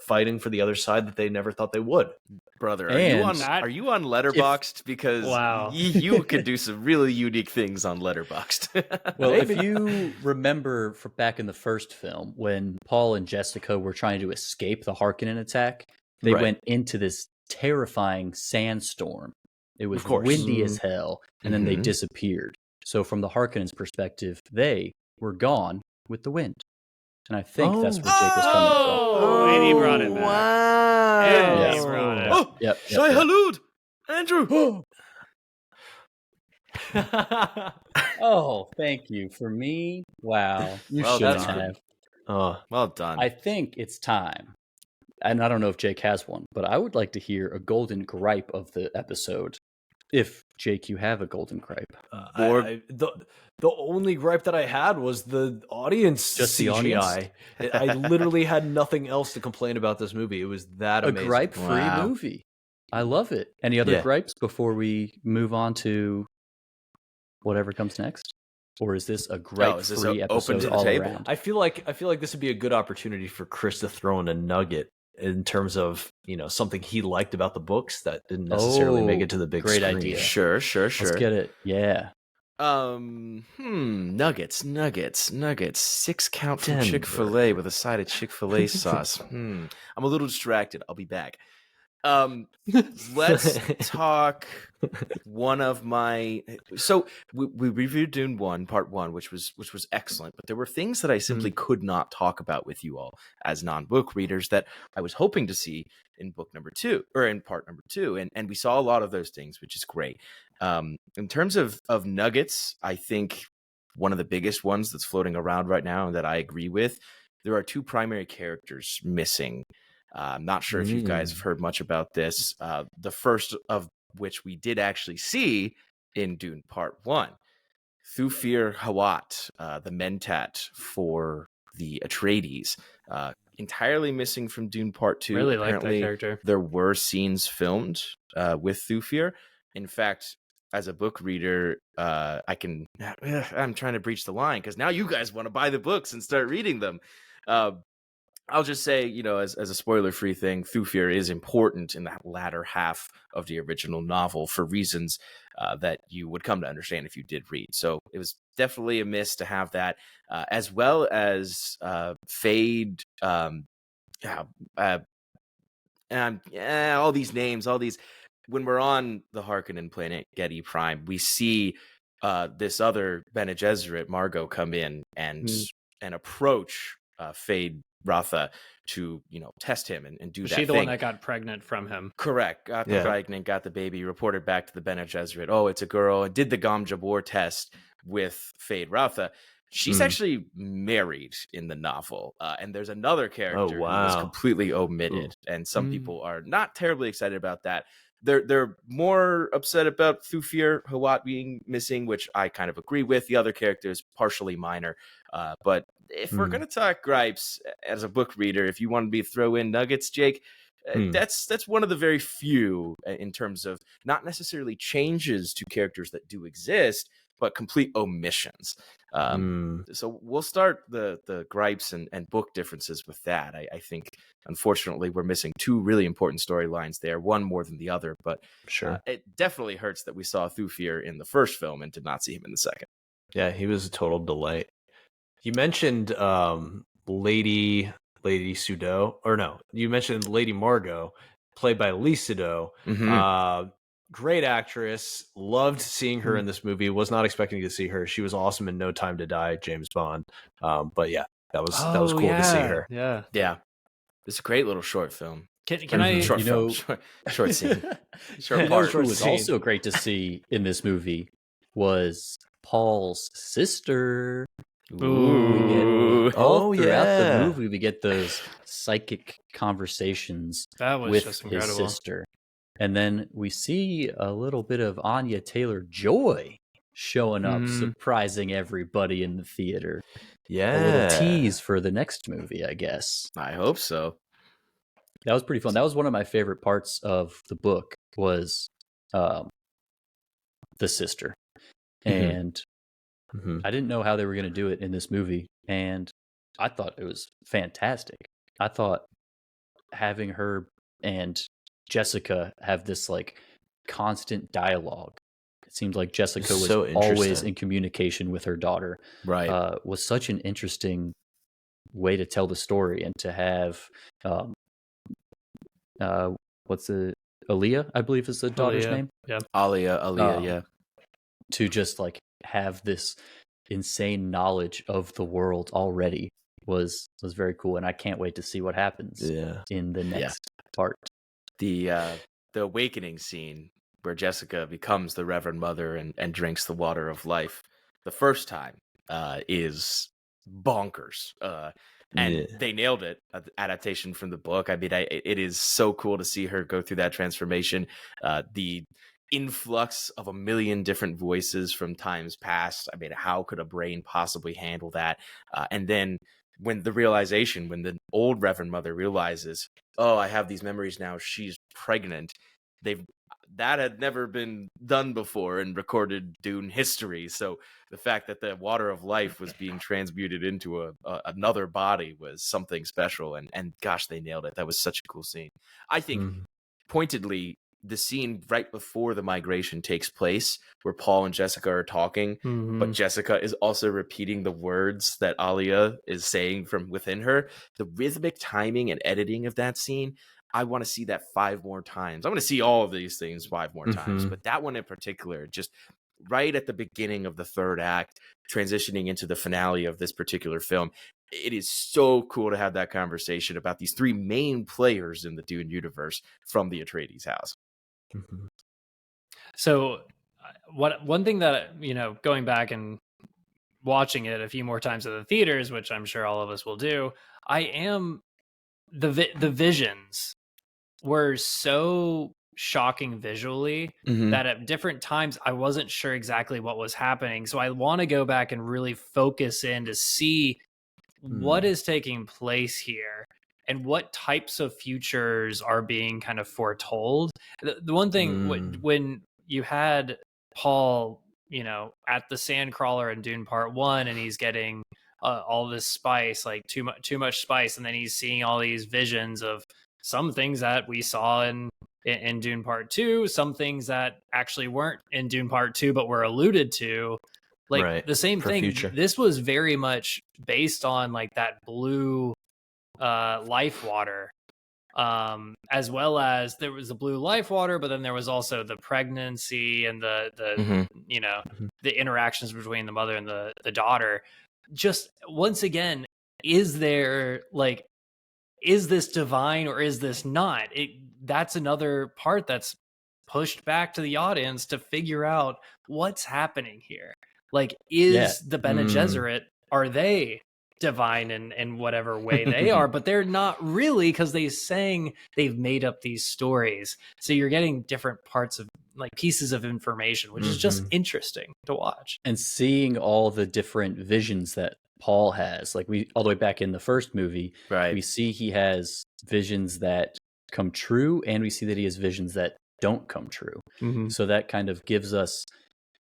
fighting for the other side that they never thought they would. Brother, And are you on Letterboxd? Because Wow. you could do some really unique things on Letterboxd. Well, if you remember from back in the first film, when Paul and Jessica were trying to escape the Harkonnen attack, they Right. went into this terrifying sandstorm. It was Of course. windy as hell, and then they Mhm. disappeared. So from the Harkonnens' perspective, they were gone with the wind. And I think that's where Jake was coming from. Oh, and he brought it back. Wow. And he Yes. brought it. Oh, Yep. Shai Halud! Andrew! Oh, thank you. For me, wow. You Well shouldn't done. have. Well done. I think it's time. And I don't know if Jake has one, but I would like to hear a golden gripe of the episode. If, Jake, you have a golden gripe. The only gripe that I had was the audience Just the CGI. I literally had nothing else to complain about this movie. It was that A amazing. gripe-free Wow. movie. I love it. Any other Yeah. gripes before we move on to whatever comes next? Or is this a is this gripe-free open episode to the all table? around? I feel like this would be a good opportunity for Chris to throw in a nugget in terms of, something he liked about the books that didn't necessarily make it to the big great screen. idea. Sure. Let's get it. Yeah. Nuggets. 6 count from Denver. Chick-fil-A with a side of Chick-fil-A sauce. I'm a little distracted. I'll be back. Let's talk one of my. So we reviewed Dune 1, Part 1, which was excellent, but there were things that I simply could not talk about with you all as non-book readers that I was hoping to see in book number 2 or in part number 2, and we saw a lot of those things, which is great. In terms of nuggets, I think one of the biggest ones that's floating around right now and that I agree with, there are 2 primary characters missing. I'm not sure if you guys have heard much about this. The first of which we did actually see in Dune Part 1. Thufir Hawat, the Mentat for the Atreides, entirely missing from Dune Part 2. Really like that Apparently, character. there were scenes filmed with Thufir. In fact, as a book reader, I'm trying to breach the line because now you guys want to buy the books and start reading them. I'll just say, as a spoiler-free thing, Thufir is important in the latter half of the original novel for reasons that you would come to understand if you did read. So it was definitely a miss to have that, as well as Fade, all these names, when we're on the Harkonnen planet, Gedi Prime, we see this other Bene Gesserit, Margot, come in and approach Fade Ratha to test him and do Was that she the thing. one that got pregnant from him? Correct. Got the pregnant, got the baby, reported back to the Bene Gesserit. Oh, it's a girl. And did the Gom Jabor test with Fade Ratha. She's actually married in the novel. And there's another character who was completely omitted. And some people are not terribly excited about that. They're more upset about Thufir Hawat being missing, which I kind of agree with. The other character is partially minor. But if we're going to talk gripes as a book reader, if you want me to throw in nuggets, Jake, that's one of the very few in terms of not necessarily changes to characters that do exist, but complete omissions. So we'll start the gripes and book differences with that. I think, unfortunately, we're missing 2 really important storylines there, one more than the other. But sure, it definitely hurts that we saw Thufir in the first film and did not see him in the second. Yeah, he was a total delight. You mentioned Lady Sudot, or no, you mentioned Lady Margot, played by Lee Sudot. Great actress. Loved seeing her in this movie. Was not expecting to see her. She was awesome in No Time to Die, James Bond. But yeah, that was cool to see her. Yeah. It's a great little short film. Can I? Short film, short scene. Short part. Who was also great to see in this movie was Paul's sister. Throughout the movie, we get those psychic conversations with his sister. And then we see a little bit of Anya Taylor-Joy showing up, surprising everybody in the theater. Yeah. A little tease for the next movie, I guess. I hope so. That was pretty fun. That was one of my favorite parts of the book was the sister. And I didn't know how they were going to do it in this movie, and I thought it was fantastic. I thought having her and Jessica have this constant dialogue. It seemed like Jessica was always in communication with her daughter. Right. Was such an interesting way to tell the story, and to have Aaliyah, I believe is the daughter's name. Yeah. Aaliyah, yeah. To just have this insane knowledge of the world already was very cool, and I can't wait to see what happens in the next part. The awakening scene where Jessica becomes the Reverend Mother and drinks the water of life the first time is bonkers. And they nailed it. Adaptation from the book. I mean, it is so cool to see her go through that transformation. The influx of a million different voices from times past. I mean, how could a brain possibly handle that? And then when the old Reverend Mother realizes, oh, I have these memories now, she's pregnant. that had never been done before in recorded Dune history. So the fact that the water of life was being transmuted into another body was something special. And gosh, they nailed it. That was such a cool scene. I think pointedly, the scene right before the migration takes place, where Paul and Jessica are talking, but Jessica is also repeating the words that Alia is saying from within her. The rhythmic timing and editing of that scene, I want to see that 5 more times. I want to see all of these things 5 more times, but that one in particular, just right at the beginning of the 3rd act, transitioning into the finale of this particular film, it is so cool to have that conversation about these 3 main players in the Dune universe from the Atreides house. So one thing that, going back and watching it a few more times at the theaters, which I'm sure all of us will do, the visions were so shocking visually that at different times I wasn't sure exactly what was happening. So I want to go back and really focus in to see what is taking place here and what types of futures are being kind of foretold. The one thing when you had Paul, at the Sandcrawler in Dune Part 1, and he's getting all this spice, like too much spice, and then he's seeing all these visions of some things that we saw in Dune Part 2, some things that actually weren't in Dune Part 2 but were alluded to. Like the same thing. Future. This was very much based on like that blue life water, as well as there was the blue life water, but then there was also the pregnancy and the the interactions between the mother and the daughter. Just once again, is this divine or is this not? That's another part that's pushed back to the audience to figure out what's happening here. Like, is the Bene Gesserit, are they divine in whatever way they are? But they're not really, because they've made up these stories. So you're getting different parts of like pieces of information, which is just interesting to watch. And seeing all the different visions that Paul has, like all the way back in the first movie, we see he has visions that come true, and we see that he has visions that don't come true. So that kind of gives us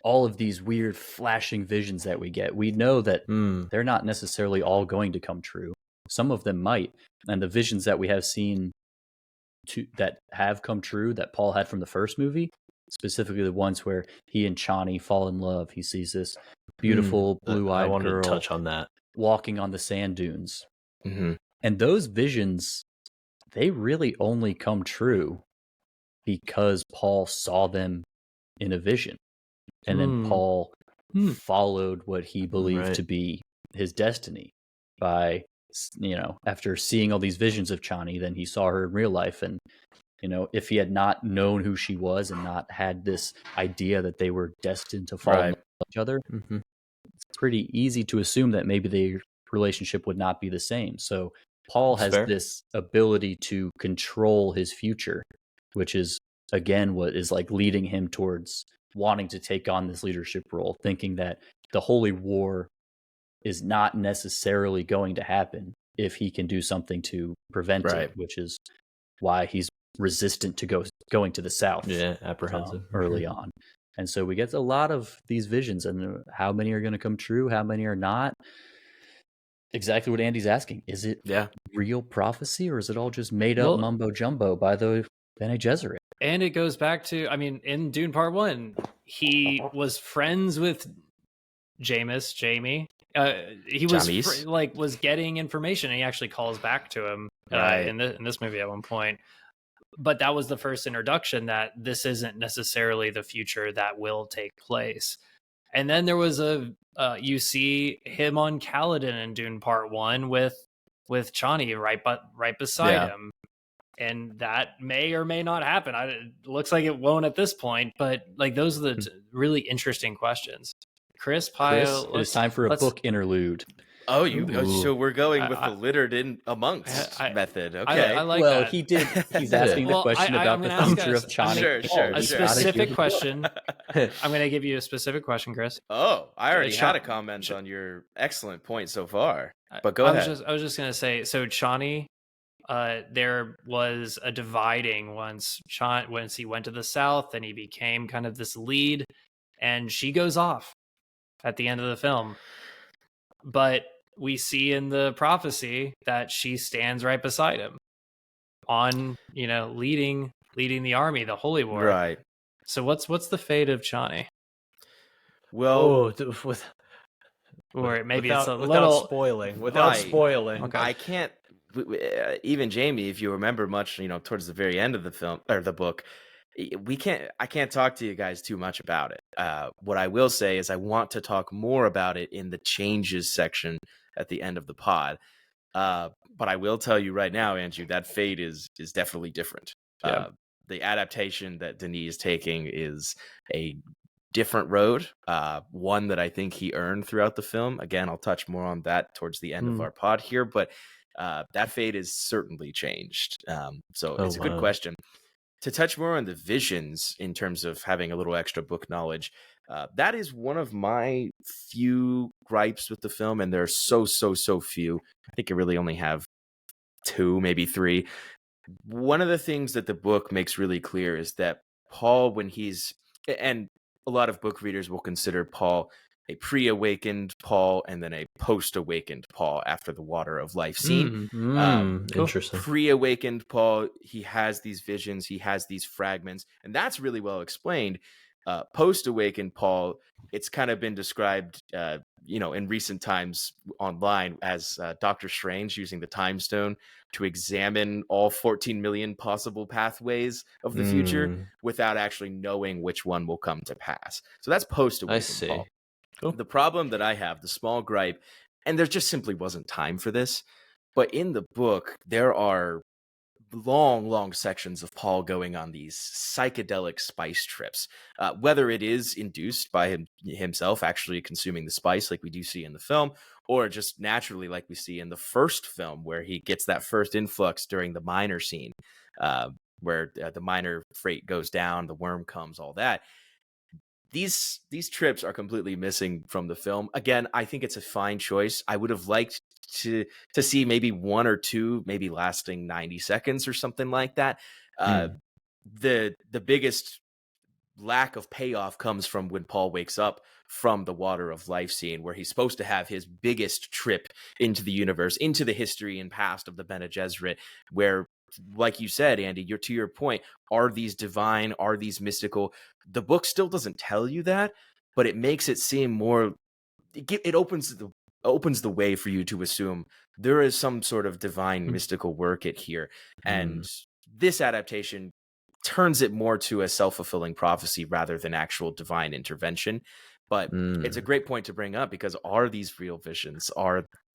all of these weird flashing visions that we get. We know that they're not necessarily all going to come true. Some of them might. And the visions that we have seen that have come true that Paul had from the first movie, specifically the ones where he and Chani fall in love. He sees this beautiful blue-eyed girl to touch on that, walking on the sand dunes. And those visions, they really only come true because Paul saw them in a vision. And then Paul followed what he believed to be his destiny by, after seeing all these visions of Chani, then he saw her in real life. And, if he had not known who she was and not had this idea that they were destined to fall in love with each other, it's pretty easy to assume that maybe their relationship would not be the same. So Paul has this ability to control his future, which is, again, what is like leading him towards wanting to take on this leadership role, thinking that the Holy War is not necessarily going to happen if he can do something to prevent it, which is why he's resistant to going to the south. Apprehensive early on. And so we get a lot of these visions, and how many are going to come true, how many are not. Exactly what Andy's asking. Is it real prophecy, or is it all just made up mumbo jumbo by the Bene Gesserit? And it goes back to, in Dune Part 1, he was friends with Jamie. He was was getting information, and he actually calls back to him in this movie at one point. But that was the first introduction that this isn't necessarily the future that will take place. And then there was you see him on Caladan in Dune Part 1 with Chani right beside him. And that may or may not happen. It looks like it won't at this point, but like those are the really interesting questions. Chris Pio, it's time for a book interlude. Oh, so we're going with the littered in amongst method. Okay. I like that. He's asking the question about the future of Chani. Sure. A specific question. I'm going to give you a specific question, Chris. Oh, I already had a comment on your excellent point so far. But go ahead. I was just going to say, so Chani, there was a dividing once he went to the south and he became kind of this lead, and she goes off at the end of the film. But we see in the prophecy that she stands right beside him on, leading the army, the Holy War. Right. So what's the fate of Chani? Well, Or maybe without, it's a without little spoiling. Without Right. spoiling. Okay. I can't. Even Jamie, if you remember much, towards the very end of the film or the book, I can't talk to you guys too much about it. What I will say is I want to talk more about it in the changes section at the end of the pod. But I will tell you right now, Andrew, that fate is definitely different. Yeah. The adaptation that Denis is taking is a different road, one that I think he earned throughout the film. Again, I'll touch more on that towards the end of our pod here, but that fate is certainly changed. So it's a good question. To touch more on the visions in terms of having a little extra book knowledge, that is one of my few gripes with the film, and there are so few. I think I really only have 2, maybe 3. One of the things that the book makes really clear is that Paul, and a lot of book readers will consider Paul a pre-awakened Paul and then a post-awakened Paul after the water of life scene. Cool. Interesting. Pre-awakened Paul, he has these visions, he has these fragments, and that's really well explained. Post-awakened Paul, it's kind of been described, in recent times online as Doctor Strange using the Time Stone to examine all 14 million possible pathways of the future without actually knowing which one will come to pass. So that's post-awakened Paul. Cool. The problem that I have, the small gripe, and there just simply wasn't time for this, but in the book, there are long sections of Paul going on these psychedelic spice trips, whether it is induced by himself actually consuming the spice like we do see in the film, or just naturally like we see in the first film where he gets that first influx during the miner scene, where the miner freight goes down, the worm comes, all that. These trips are completely missing from the film. Again, I think it's a fine choice. I would have liked to see maybe 1 or 2, maybe lasting 90 seconds or something like that. The biggest lack of payoff comes from when Paul wakes up from the water of life scene, where he's supposed to have his biggest trip into the universe, into the history and past of the Bene Gesserit, where, like you said, Andy, to your point, are these divine? Are these mystical? The book still doesn't tell you that, but it makes it seem more. It opens the way for you to assume there is some sort of divine mystical work at here, and this adaptation turns it more to a self-fulfilling prophecy rather than actual divine intervention. But it's a great point to bring up, because are these real visions?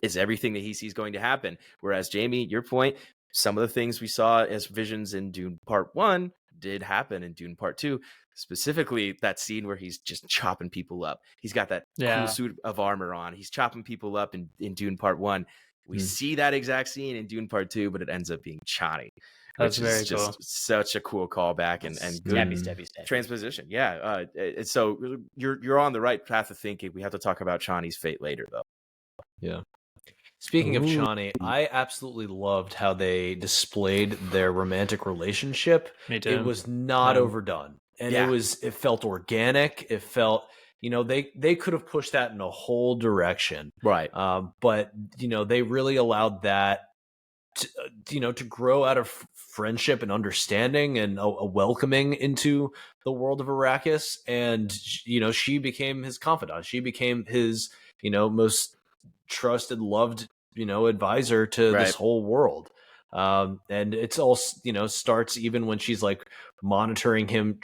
Is everything that he sees going to happen? Whereas, Jamie, your point, some of the things we saw as visions in Dune Part 1 did happen in Dune Part 2. Specifically, that scene where he's just chopping people up. He's got that cool suit of armor on. He's chopping people up in Dune Part 1. We see that exact scene in Dune Part 2, but it ends up being Chani. That's which very is cool. just such a cool callback and good Stabby. transposition. Yeah. So you're on the right path of thinking. We have to talk about Chani's fate later, though. Yeah. Speaking of Chani, I absolutely loved how they displayed their romantic relationship. Me too. It was not overdone, and it felt organic. It felt, they could have pushed that in a whole direction, Right? But they really allowed that to grow out of friendship and understanding and a welcoming into the world of Arrakis. And she became his confidant. She became his most trusted, loved advisor to this whole world. And it's all starts even when she's like monitoring him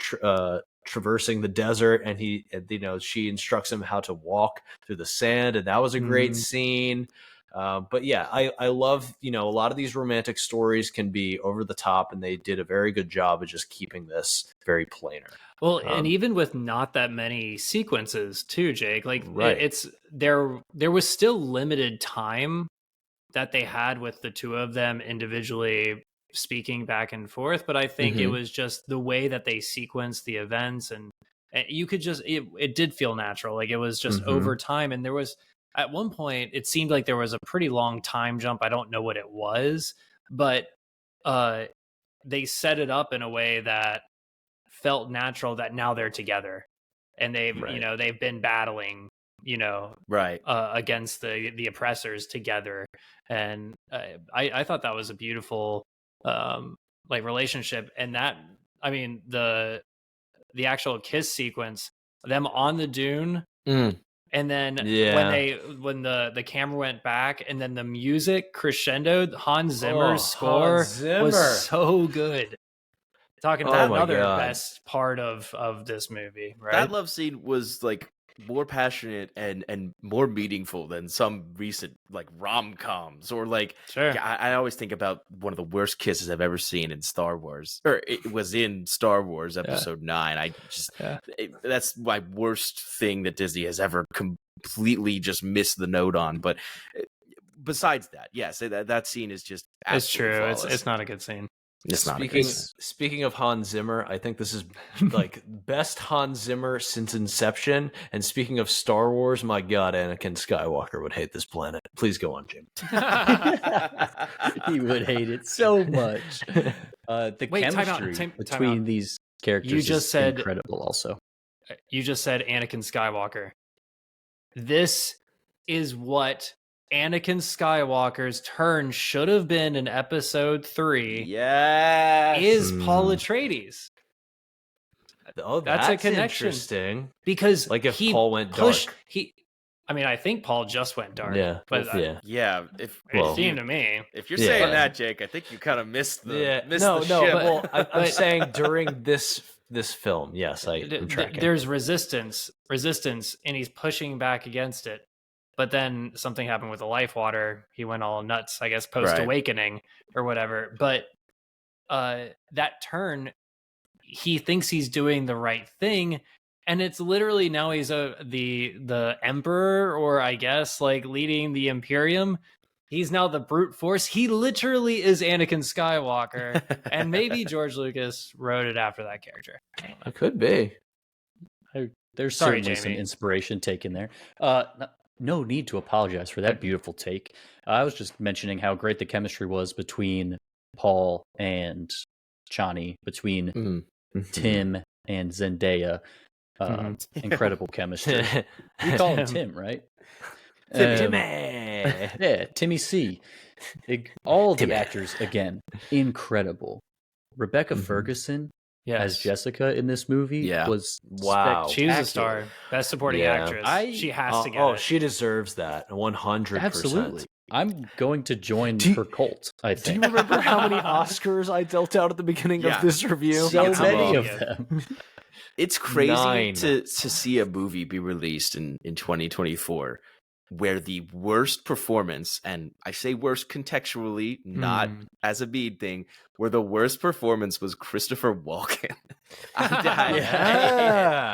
traversing the desert, and she instructs him how to walk through the sand, and that was a great scene. But yeah, I love, a lot of these romantic stories can be over the top, and they did a very good job of just keeping this very plainer. Well, and even with not that many sequences too, Jake, like it's there was still limited time that they had with the two of them individually speaking back and forth. But I think it was just the way that they sequenced the events, and you could just, it did feel natural. Like it was just over time. And there was, at one point, it seemed like there was a pretty long time jump. I don't know what it was, but they set it up in a way that felt natural, that now they're together and they've they've been battling against the oppressors together, and I thought that was a beautiful relationship. And that, I mean, the actual kiss sequence, them on the dune, and then when the camera went back and then the music crescendoed, Hans Zimmer's score was so good. Talking about another best part of this movie, right? That love scene was like more passionate and more meaningful than some recent like rom-coms, or like I always think about one of the worst kisses I've ever seen in Star Wars, or it was in Star Wars Episode 9. I just that's my worst thing that Disney has ever completely just missed the note on. But besides that, yes, that scene is just it's true. flawless. It's not a good scene. Speaking of Hans Zimmer, I think this is like best Hans Zimmer since Inception. And speaking of Star Wars, my God, Anakin Skywalker would hate this planet. Please go on, Jim. He would hate it so much. The chemistry between these characters is incredible. Also, you just said Anakin Skywalker. This is what Anakin Skywalker's turn should have been in Episode 3. Yes, is Paul Atreides. Oh, that's a connection. Interesting. Because like if Paul went dark, I think Paul just went dark. Yeah, but If it seemed to me, if you're saying that, Jake, I think you kind of missed the ship. Well, I'm saying during this film, yes, I'm tracking. There's resistance, and he's pushing back against it. But then something happened with the life water. He went all nuts, I guess, post-awakening or whatever. But that turn, he thinks he's doing the right thing. And it's literally now he's the emperor, or I guess like leading the Imperium. He's now the brute force. He literally is Anakin Skywalker. And maybe George Lucas wrote it after that character. It could be. There's certainly some inspiration taken there. No need to apologize for that beautiful take. I was just mentioning how great the chemistry was between Paul and Chani, between Tim and Zendaya. Incredible chemistry. We call him Tim, right? Timmy. Yeah, Timmy C. All the actors, again, incredible. Rebecca Ferguson as Jessica in this movie was wow. She was a star, best supporting actress. She has to get it. She deserves that 100%. Absolutely. I'm going to join her cult, I think. Do you remember how many Oscars I dealt out at the beginning of this review? So many of them. It's crazy to see a movie be released in 2024 where the worst performance, and I say worst contextually, not as a Bede thing, where the worst performance was Christopher Walken.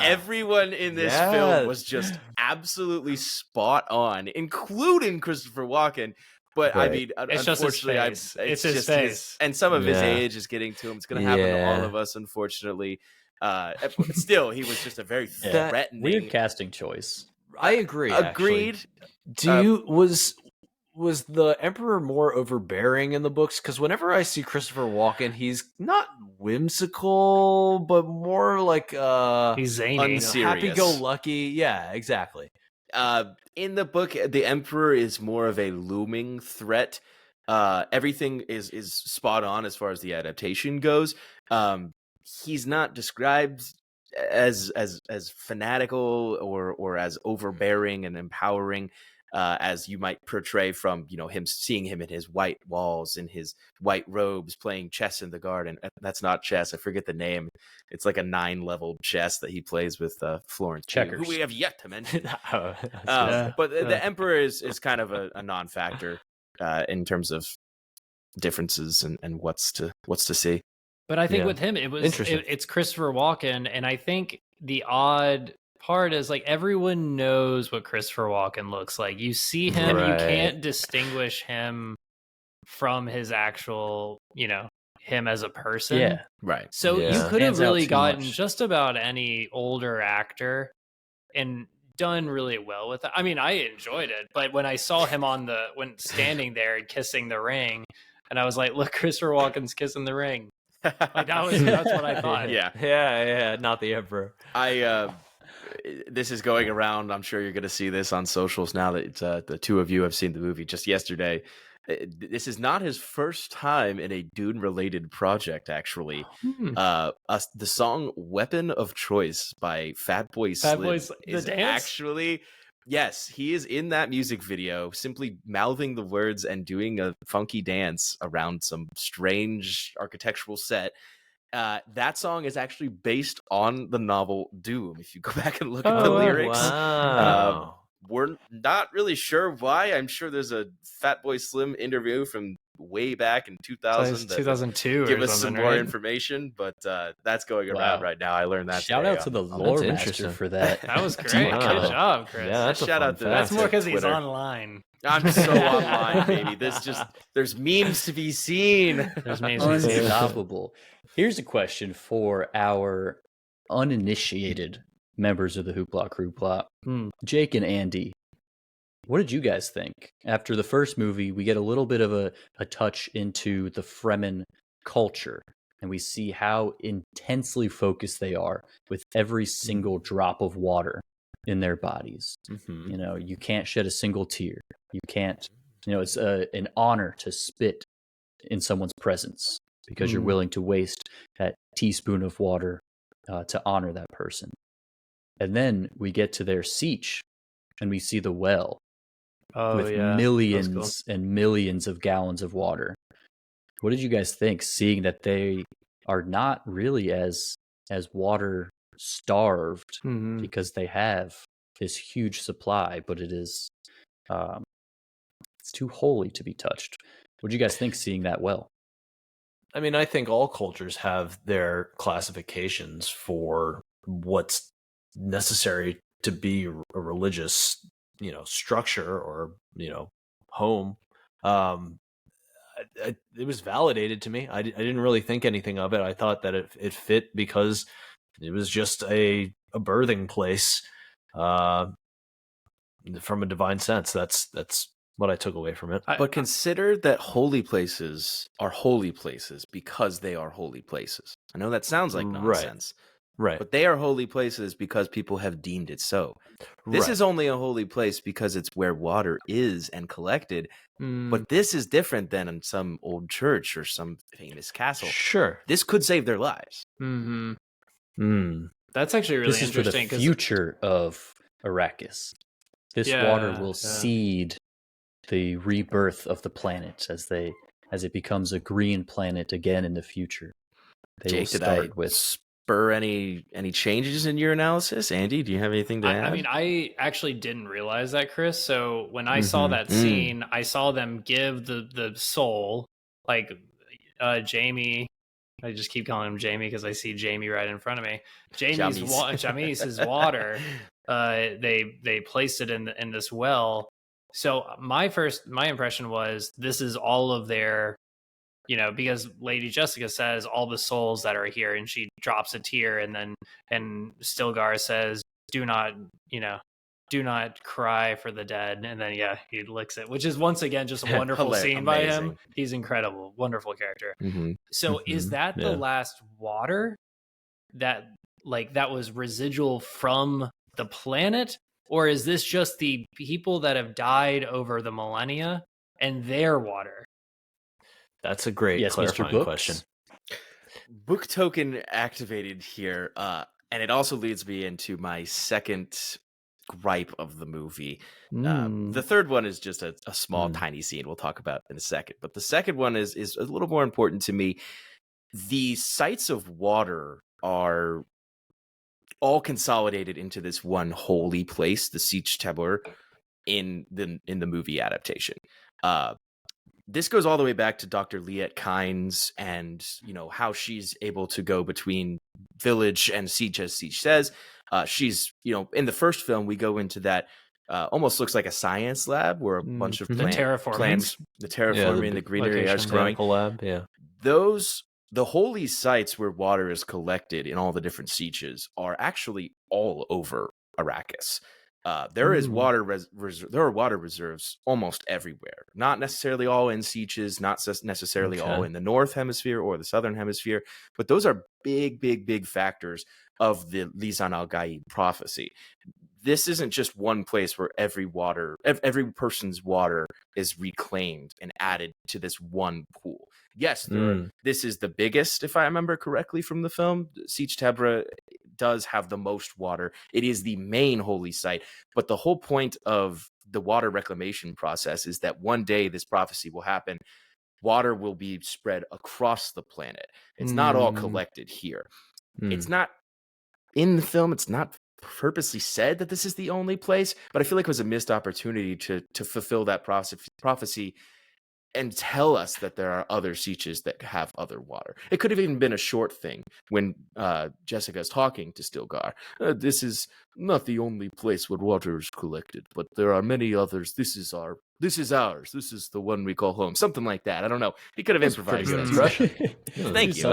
Everyone in this film was just absolutely spot on, including Christopher Walken. But I mean, it's unfortunately, it's his face. And some of his age is getting to him. It's going to happen to all of us, unfortunately. But still, he was just a very threatening, weird casting choice. I agree. Agreed. Actually. Was the Emperor more overbearing in the books? Because whenever I see Christopher Walken, he's not whimsical, but more like he's zany, happy-go-lucky. Yeah, exactly. In the book, the Emperor is more of a looming threat. Everything is spot on as far as the adaptation goes. He's not described as fanatical or as overbearing and empowering as you might portray from him, seeing him in his white walls, in his white robes, playing chess in the garden. That's not chess. I forget the name. It's like a 9-level chess that he plays with Florence Checkers, who we have yet to mention. But the Emperor is kind of a non-factor in terms of differences and what's to see. But I think with him, it's Christopher Walken, and I think the odd part is like everyone knows what Christopher Walken looks like. You see him, you can't distinguish him from his actual, him as a person. Yeah, right. So you could have really gotten just about any older actor and done really well with it. I mean, I enjoyed it, but when I saw him when standing there and kissing the ring, and I was like, look, Christopher Walken's kissing the ring. Like that's what I thought. Yeah, not the Emperor. This is going around. I'm sure you're going to see this on socials now that the two of you have seen the movie just yesterday. This is not his first time in a Dune-related project, actually. The song "Weapon of Choice" by Fatboy Slim is actually, yes, he is in that music video, simply mouthing the words and doing a funky dance around some strange architectural set. That song is actually based on the novel Dune. If you go back and look at the lyrics, we're not really sure why. I'm sure there's a Fatboy Slim interview from way back in 2000 2002 give or us some more information, but that's going around right now. I learned that. Shout out to the Lore Master for that. That was great. Good job, Chris. Yeah, that's shout out to that's more because he's Twitter. Online. I'm so online, baby. There's memes to be seen. There's memes to be seen. Unstoppable. Here's a question for our uninitiated members of the Hoopla Crewpla. Jake and Andy, what did you guys think? After the first movie, we get a little bit of a touch into the Fremen culture, and we see how intensely focused they are with every single drop of water in their bodies. You know, you can't shed a single tear. You can't, you know, it's an honor to spit in someone's presence because you're willing to waste that teaspoon of water to honor that person. And then we get to their siege and we see the well with millions and millions of gallons of water. What did you guys think, seeing that they are not really as water starved because they have this huge supply, but it is it's too holy to be touched. What do you guys think, seeing that well? I mean, I think all cultures have their classifications for what's necessary to be a religious, you know, structure or, you know, home. It was validated to me. I didn't really think anything of it. I thought that it fit because it was just a birthing place from a divine sense. That's what I took away from it. But consider that holy places are holy places because they are holy places. I know that sounds like nonsense. Right. But they are holy places because people have deemed it so. This is only a holy place because it's where water is and collected. But this is different than in some old church or some famous castle. Sure. This could save their lives. That's actually really interesting. This is for the future of Arrakis. This water will seed the rebirth of the planet as it becomes a green planet again in the future. They Jake, will start with spur any changes in your analysis? Andy, do you have anything to add? I mean, I actually didn't realize that, Chris. So when I saw that scene, I saw them give the soul, like Jamie. I just keep calling him Jamie because I see Jamie right in front of me. Jamie's water. They placed it in this well. So my impression was this is all of their, you know, because Lady Jessica says all the souls that are here, and she drops a tear, and Stilgar says, do not cry for the dead, and then he licks it, which is once again just a wonderful scene by him. He's incredible, wonderful character. So is that the last water that was residual from the planet? Or is this just the people that have died over the millennia and their water? That's a great clarifying question. Book token activated here. And it also leads me into my second gripe of the movie. The third one is just a small, tiny scene we'll talk about in a second. But the second one is a little more important to me. The sites of water are all consolidated into this one holy place, the Siege Tabor, in the movie adaptation. This goes all the way back to Dr. Liet Kynes and, you know, how she's able to go between village and siege, as Siege says. She's, you know, in the first film, we go into that almost looks like a science lab where a bunch of the terraforming, the greenery is growing. Lab, The holy sites where water is collected in all the different sieges are actually all over Arrakis. There is water there are water reserves almost everywhere. Not necessarily all in Sieges, not necessarily all in the North Hemisphere or the Southern Hemisphere, but those are big factors of the Lisan al-Gaib prophecy. This isn't just one place where every person's water is reclaimed and added to this one pool. Yes, this is the biggest, if I remember correctly from the film. Siege Tebra does have the most water. It is the main holy site, but the whole point of the water reclamation process is that one day this prophecy will happen. Water will be spread across the planet. It's not all collected here. It's not in the film. It's not purposely said that this is the only place, but I feel like it was a missed opportunity to fulfill that prophecy and tell us that there are other sieges that have other water. It could have even been a short thing when Jessica's talking to Stilgar. This is not the only place where water is collected, but there are many others. This is ours. This is the one we call home. Something like that. I don't know. He could have improvised that. Thank you.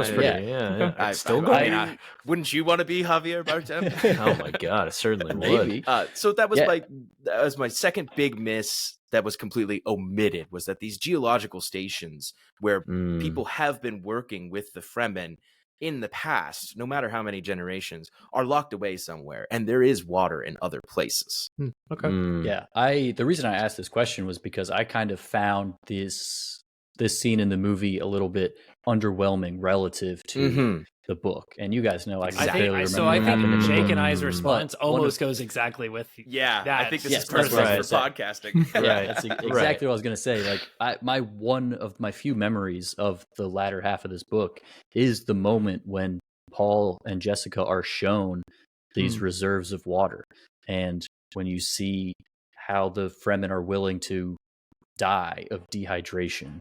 Stilgar. Wouldn't you want to be Javier Bardem? Oh my God, I certainly would. So that was my second big miss that was completely omitted, was that these geological stations where people have been working with the Fremen in the past, no matter how many generations, are locked away somewhere, and there is water in other places. Yeah, the reason I asked this question was because I kind of found this scene in the movie a little bit underwhelming relative to the book, and you guys know I barely remember. So I think Jake and I's response almost goes exactly with that. I think this is perfect for podcasting. That's exactly what I was going to say. Like, one of my few memories of the latter half of this book is the moment when Paul and Jessica are shown these reserves of water, and when you see how the Fremen are willing to die of dehydration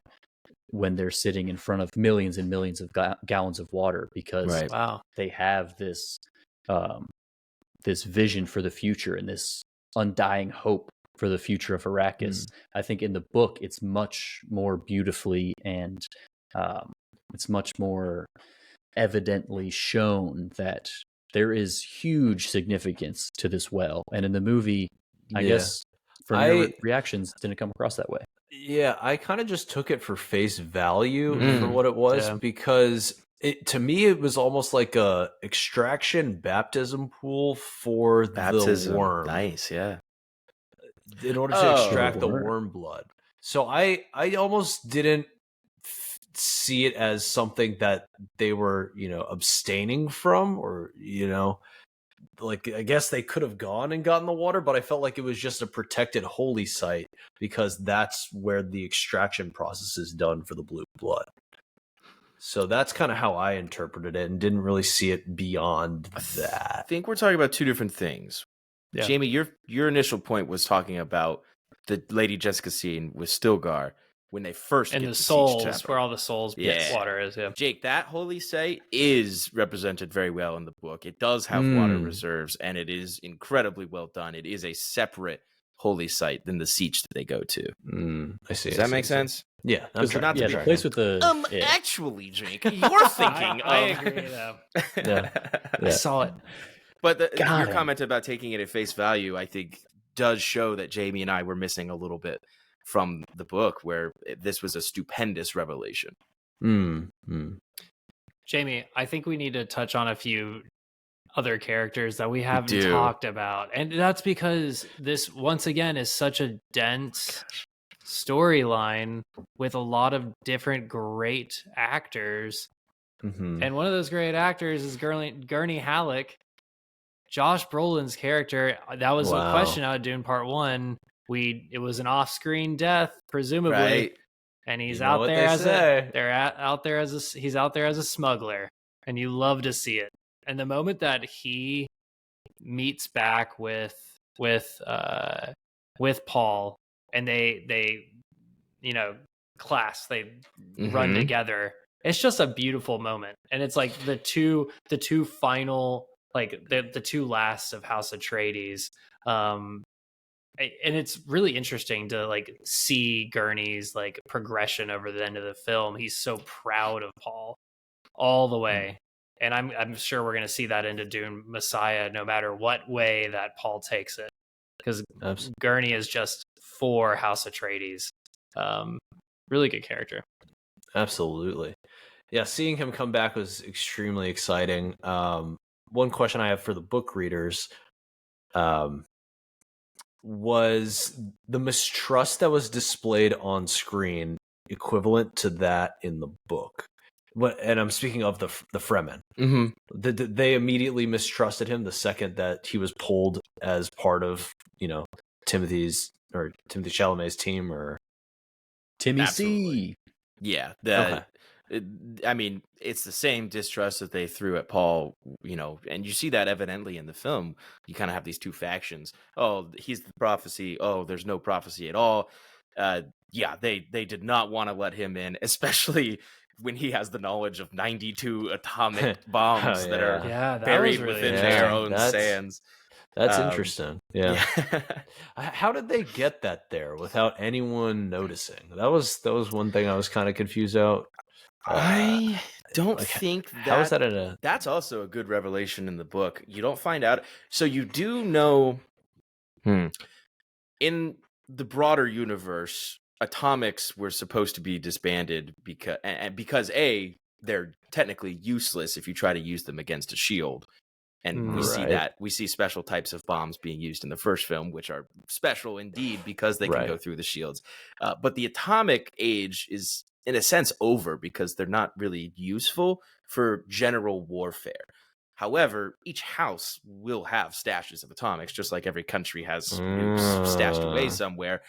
when they're sitting in front of millions and millions of gallons of water, because they have this this vision for the future and this undying hope for the future of Arrakis. I think in the book it's much more beautifully and it's much more evidently shown that there is huge significance to this well, and in the movie I guess from your reactions didn't come across that way. Yeah, I kind of just took it for face value for what it was, because to me it was almost like a extraction baptism pool for the worm. Nice, yeah. In order to extract the worm blood. So I almost didn't see it as something that they were, abstaining from, or, like, I guess they could have gone and gotten the water, but I felt like it was just a protected holy site because that's where the extraction process is done for the blue blood. So that's kind of how I interpreted it and didn't really see it beyond that. I think we're talking about two different things. Yeah. Jamie, your initial point was talking about the Lady Jessica scene with Stilgar when they first get the souls, where all the souls water is. Yeah, Jake, that holy site is represented very well in the book. It does have water reserves, and it is incredibly well done. It is a separate holy site than the siege that they go to. I see. Does that make sense? Yeah, the place with the actually, Jake, you're thinking. I agree though. I saw it, but your comment about taking it at face value, I think, does show that Jamie and I were missing a little bit from the book, where this was a stupendous revelation. Jamie, I think we need to touch on a few other characters that we haven't talked about, and that's because this once again is such a dense storyline with a lot of different great actors. And one of those great actors is Gurney Halleck, Josh Brolin's character. That was a question out of Dune Part 1. It was an off-screen death, presumably, and he's out there he's out there as a smuggler, and you love to see it. And the moment that he meets back with Paul, and they class, they run together. It's just a beautiful moment, and it's like the two final, like the two lasts of House Atreides. And it's really interesting to like see Gurney's like progression over the end of the film. He's so proud of Paul all the way. And I'm sure we're going to see that into Dune Messiah, no matter what way that Paul takes it. because Gurney is just for House Atreides. Really good character. Absolutely. Yeah, seeing him come back was extremely exciting. One question I have for the book readers was the mistrust that was displayed on screen equivalent to that in the book? And I'm speaking of the Fremen. Mm-hmm. They immediately mistrusted him the second that he was pulled as part of, Timothy Chalamet's team, or Timmy Absolutely. C. Yeah, I mean, it's the same distrust that they threw at Paul, and you see that evidently in the film. You kind of have these two factions. Oh, he's the prophecy. Oh, there's no prophecy at all. Yeah, they did not want to let him in, especially when he has the knowledge of 92 atomic bombs that are that buried was really within their own That's- sands. That's interesting. Yeah. Yeah. How did they get that there without anyone noticing? That was one thing I was kind of confused out. I don't think how is that at a... That's also a good revelation in the book. You don't find out. So you do know in the broader universe, atomics were supposed to be disbanded because A, they're technically useless if you try to use them against a shield. And we see special types of bombs being used in the first film, which are special indeed because they can go through the shields. But the atomic age is, in a sense, over because they're not really useful for general warfare. However, each house will have stashes of atomics, just like every country has nukes stashed away somewhere.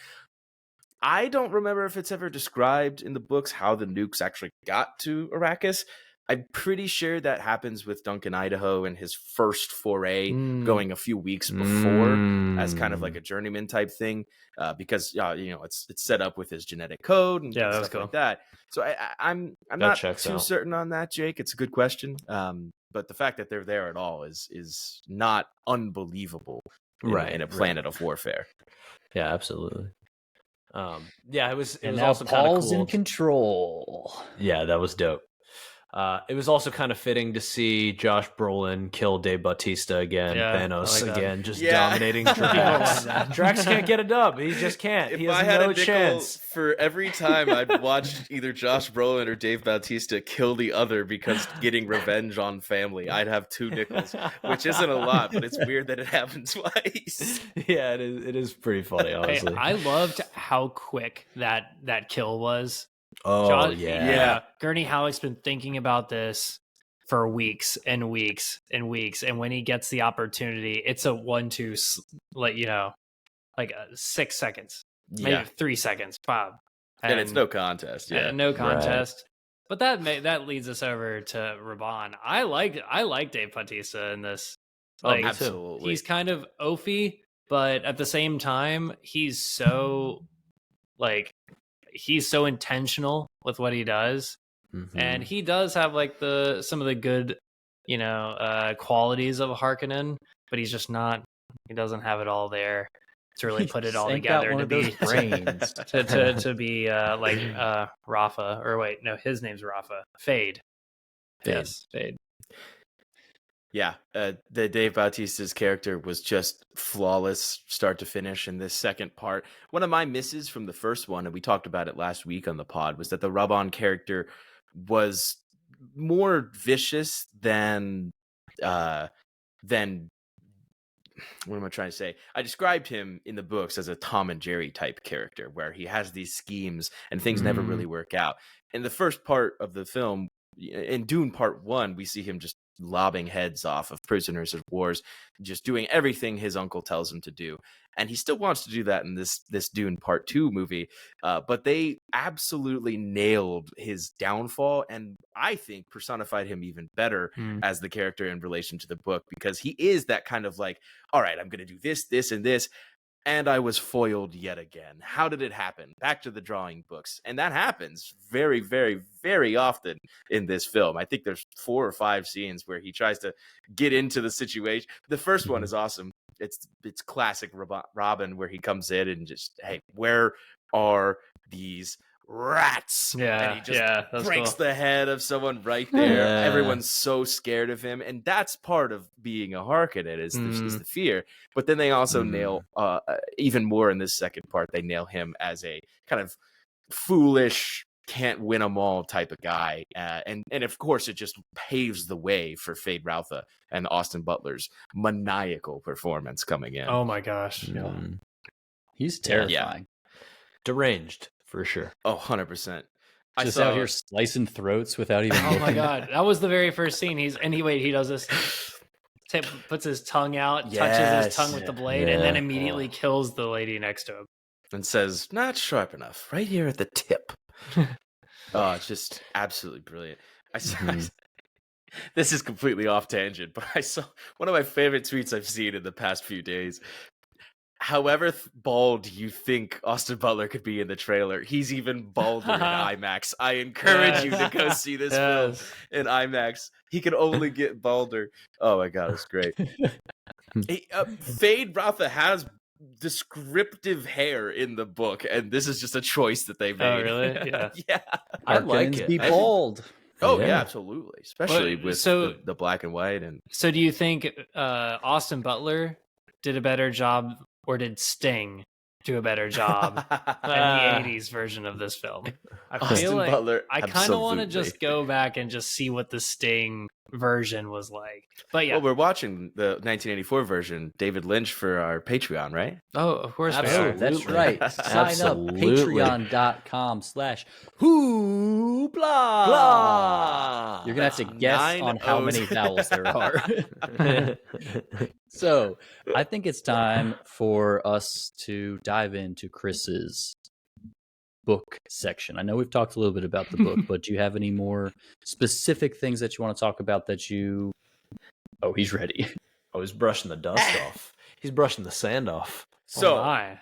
I don't remember if it's ever described in the books how the nukes actually got to Arrakis. I'm pretty sure that happens with Duncan Idaho and his first foray going a few weeks before as kind of like a journeyman type thing, because it's set up with his genetic code and stuff like that. So I'm not too certain on that, Jake. It's a good question, but the fact that they're there at all is not unbelievable in a planet of warfare. Yeah, absolutely. It was And also kind of Paul's cool. in control. Yeah, that was dope. It was also kind of fitting to see Josh Brolin kill Dave Bautista again, Thanos again, just dominating Drax. Drax can't get a dub. He just can't. If he has I had no a nickel chance. for every time I'd watch either Josh Brolin or Dave Bautista kill the other because getting revenge on family, I'd have 2 nickels, which isn't a lot, but it's weird that it happened twice. Yeah, it is pretty funny, honestly. I loved how quick that kill was. Oh, yeah. Gurney Halleck's been thinking about this for weeks and weeks and weeks, and when he gets the opportunity, it's a 1-2, like 6 seconds, maybe 3 seconds, Bob, and it's no contest. Yeah, no contest. Right. But that leads us over to Raban. I like Dave Bautista in this. Like, absolutely, he's kind of oafy, but at the same time, he's so intentional with what he does, and he does have like some of the good qualities of a Harkonnen, but he's just not. He doesn't have it all there to really put it all together to be brains to be like Rafa, or wait, no, his name's Rafa. Fade. Yes, Fade. Yeah, the Dave Bautista's character was just flawless start to finish in this second part. One of my misses from the first one, and we talked about it last week on the pod, was that the Raban character was more vicious than what am I trying to say? I described him in the books as a Tom and Jerry type character, where he has these schemes and things never really work out. In the first part of the film, in Dune Part 1, we see him just lobbing heads off of prisoners of wars, just doing everything his uncle tells him to do. And he still wants to do that in this Dune Part 2 movie. But they absolutely nailed his downfall, and I think personified him even better as the character in relation to the book, because he is that kind of like, all right, I'm going to do this, this, and this. And I was foiled yet again. How did it happen? Back to the drawing books. And that happens very, very, very often in this film. I think there's 4 or 5 scenes where he tries to get into the situation. The first one is awesome. It's classic Robin, where he comes in and just, hey, where are these rats. Yeah, and he just that's breaks cool. the head of someone right there. Yeah. Everyone's so scared of him, and that's part of being a Harkonnen is the fear. But then they also nail even more in this second part. They nail him as a kind of foolish, can't win them all type of guy, and of course it just paves the way for Fade Routha and Austin Butler's maniacal performance coming in. Oh my gosh. He's terrifying. Deranged for sure. Oh, 100%. Just out here slicing throats without even Oh my looking. god, that was the very first scene. He does this, puts his tongue out, touches his tongue with the blade, and then immediately kills the lady next to him. And says, not sharp enough, right here at the tip. Oh, it's just absolutely brilliant. This is completely off tangent, but I saw one of my favorite tweets I've seen in the past few days. However bald you think Austin Butler could be in the trailer, he's even balder in IMAX. I encourage you to go see this film in IMAX. He can only get balder. Oh my god, it's great. Fade Routha has descriptive hair in the book, and this is just a choice that they made. Oh, really? Yeah. Yeah. I like it. Be bald. Oh yeah, absolutely. Especially with so- the black and white. And So do you think Austin Butler did a better job, or did Sting do a better job in the 80s version of this film? I feel Austin like Butler, I kind of want to absolutely. just go back and just see what the Sting version was like. But yeah. Well, we're watching the 1984 version, David Lynch, for our Patreon, right? Oh, of course we Oh, are. that's right. Sign up, Absolutely. patreon.com/Hoopla. Blah. You're going to have to guess 9 on how O's. many vowels there are. So I think it's time for us to dive into Chris's book section. I know we've talked a little bit about the book, but do you have any more specific things that you want to talk about that you... Oh, he's ready. Oh, he's brushing the dust off. He's brushing the sand off. So, my.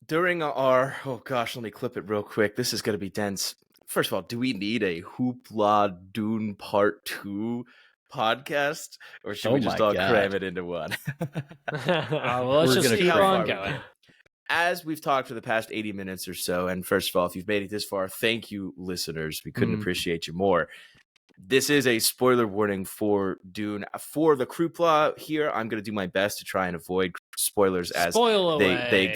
during our... Oh, gosh, let me clip it real quick. This is going to be dense. First of all, do we need a Hoopla Dune Part 2 podcast? Or should we Oh just my all God. cram it into one? Well, let's We're just gonna keep cram on it. going. As we've talked for the past 80 minutes or so, and first of all, if you've made it this far, thank you, listeners. We couldn't appreciate you more. This is a spoiler warning for Dune. For the Crewpla here, I'm going to do my best to try and avoid spoilers as Spoil they away.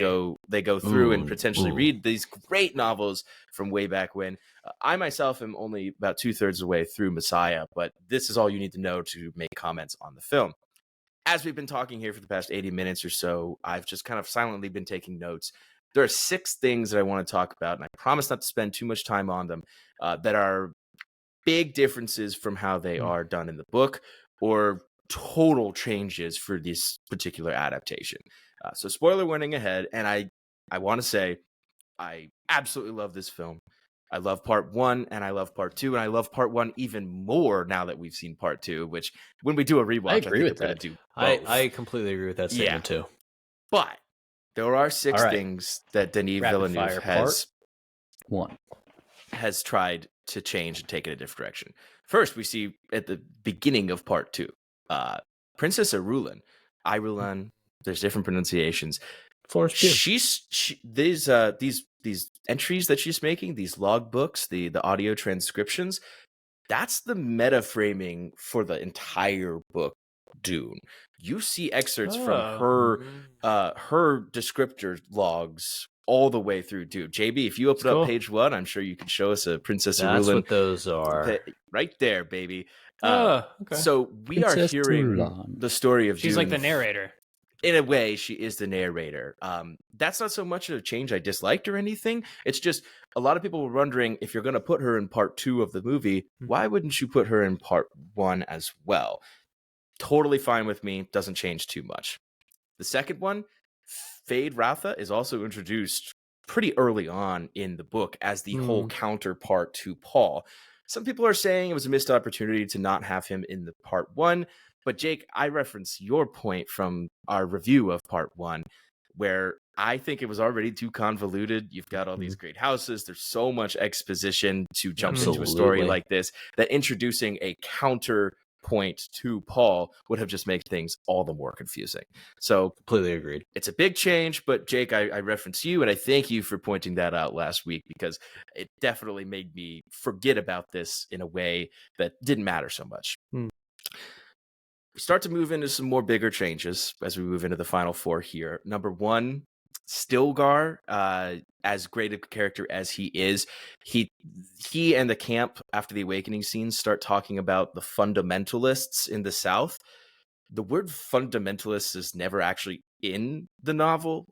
go through and Ooh, potentially ooh. read these great novels from way back when. I myself am only about 2/3 of the way through Messiah, but this is all you need to know to make comments on the film. As we've been talking here for the past 80 minutes or so, I've just kind of silently been taking notes. There are 6 things that I want to talk about, and I promise not to spend too much time on them, that are big differences from how they are done in the book, or total changes for this particular adaptation. So spoiler warning ahead, and I want to say I absolutely love this film. I love part 1 and I love part 2, and I love part 1 even more now that we've seen part 2, which when we do a rewatch, I agree think with we're going that. to do both. I completely agree with that statement too. But there are 6 All right. things that Denis Rapid Villeneuve fire One. has tried to change and take in a different direction. First, we see at the beginning of part 2, Princess Irulan, there's different pronunciations. Florence Pugh. These entries that she's making, these log books, the audio transcriptions, that's the meta framing for the entire book Dune. You see excerpts from her descriptor logs all the way through Dune. JB, if you open up page 1, I'm sure you can show us a Princess That's Irulan. what those are. Right there, baby. Okay. So we are Princess hearing Irulan. the story of She's Dune. like the narrator. In a way, she is the narrator. That's not so much a change I disliked or anything. It's just a lot of people were wondering, if you're going to put her in part 2 of the movie, why wouldn't you put her in part 1 as well? Totally fine with me. Doesn't change too much. The second one, Fade Routha, is also introduced pretty early on in the book as the whole counterpart to Paul. Some people are saying it was a missed opportunity to not have him in the part 1. But Jake, I reference your point from our review of part 1, where I think it was already too convoluted. You've got all these great houses. There's so much exposition to jump into a story Absolutely. like this, that introducing a counter point to Paul would have just made things all the more confusing. So completely agreed. It's a big change, but Jake, I reference you, and I thank you for pointing that out last week, because it definitely made me forget about this in a way that didn't matter so much. We start to move into some more bigger changes as we move into the final four here. Number one, Stilgar, as great a character as he is, he and the camp after the awakening scenes start talking about the fundamentalists in the South. The word fundamentalists is never actually in the novel.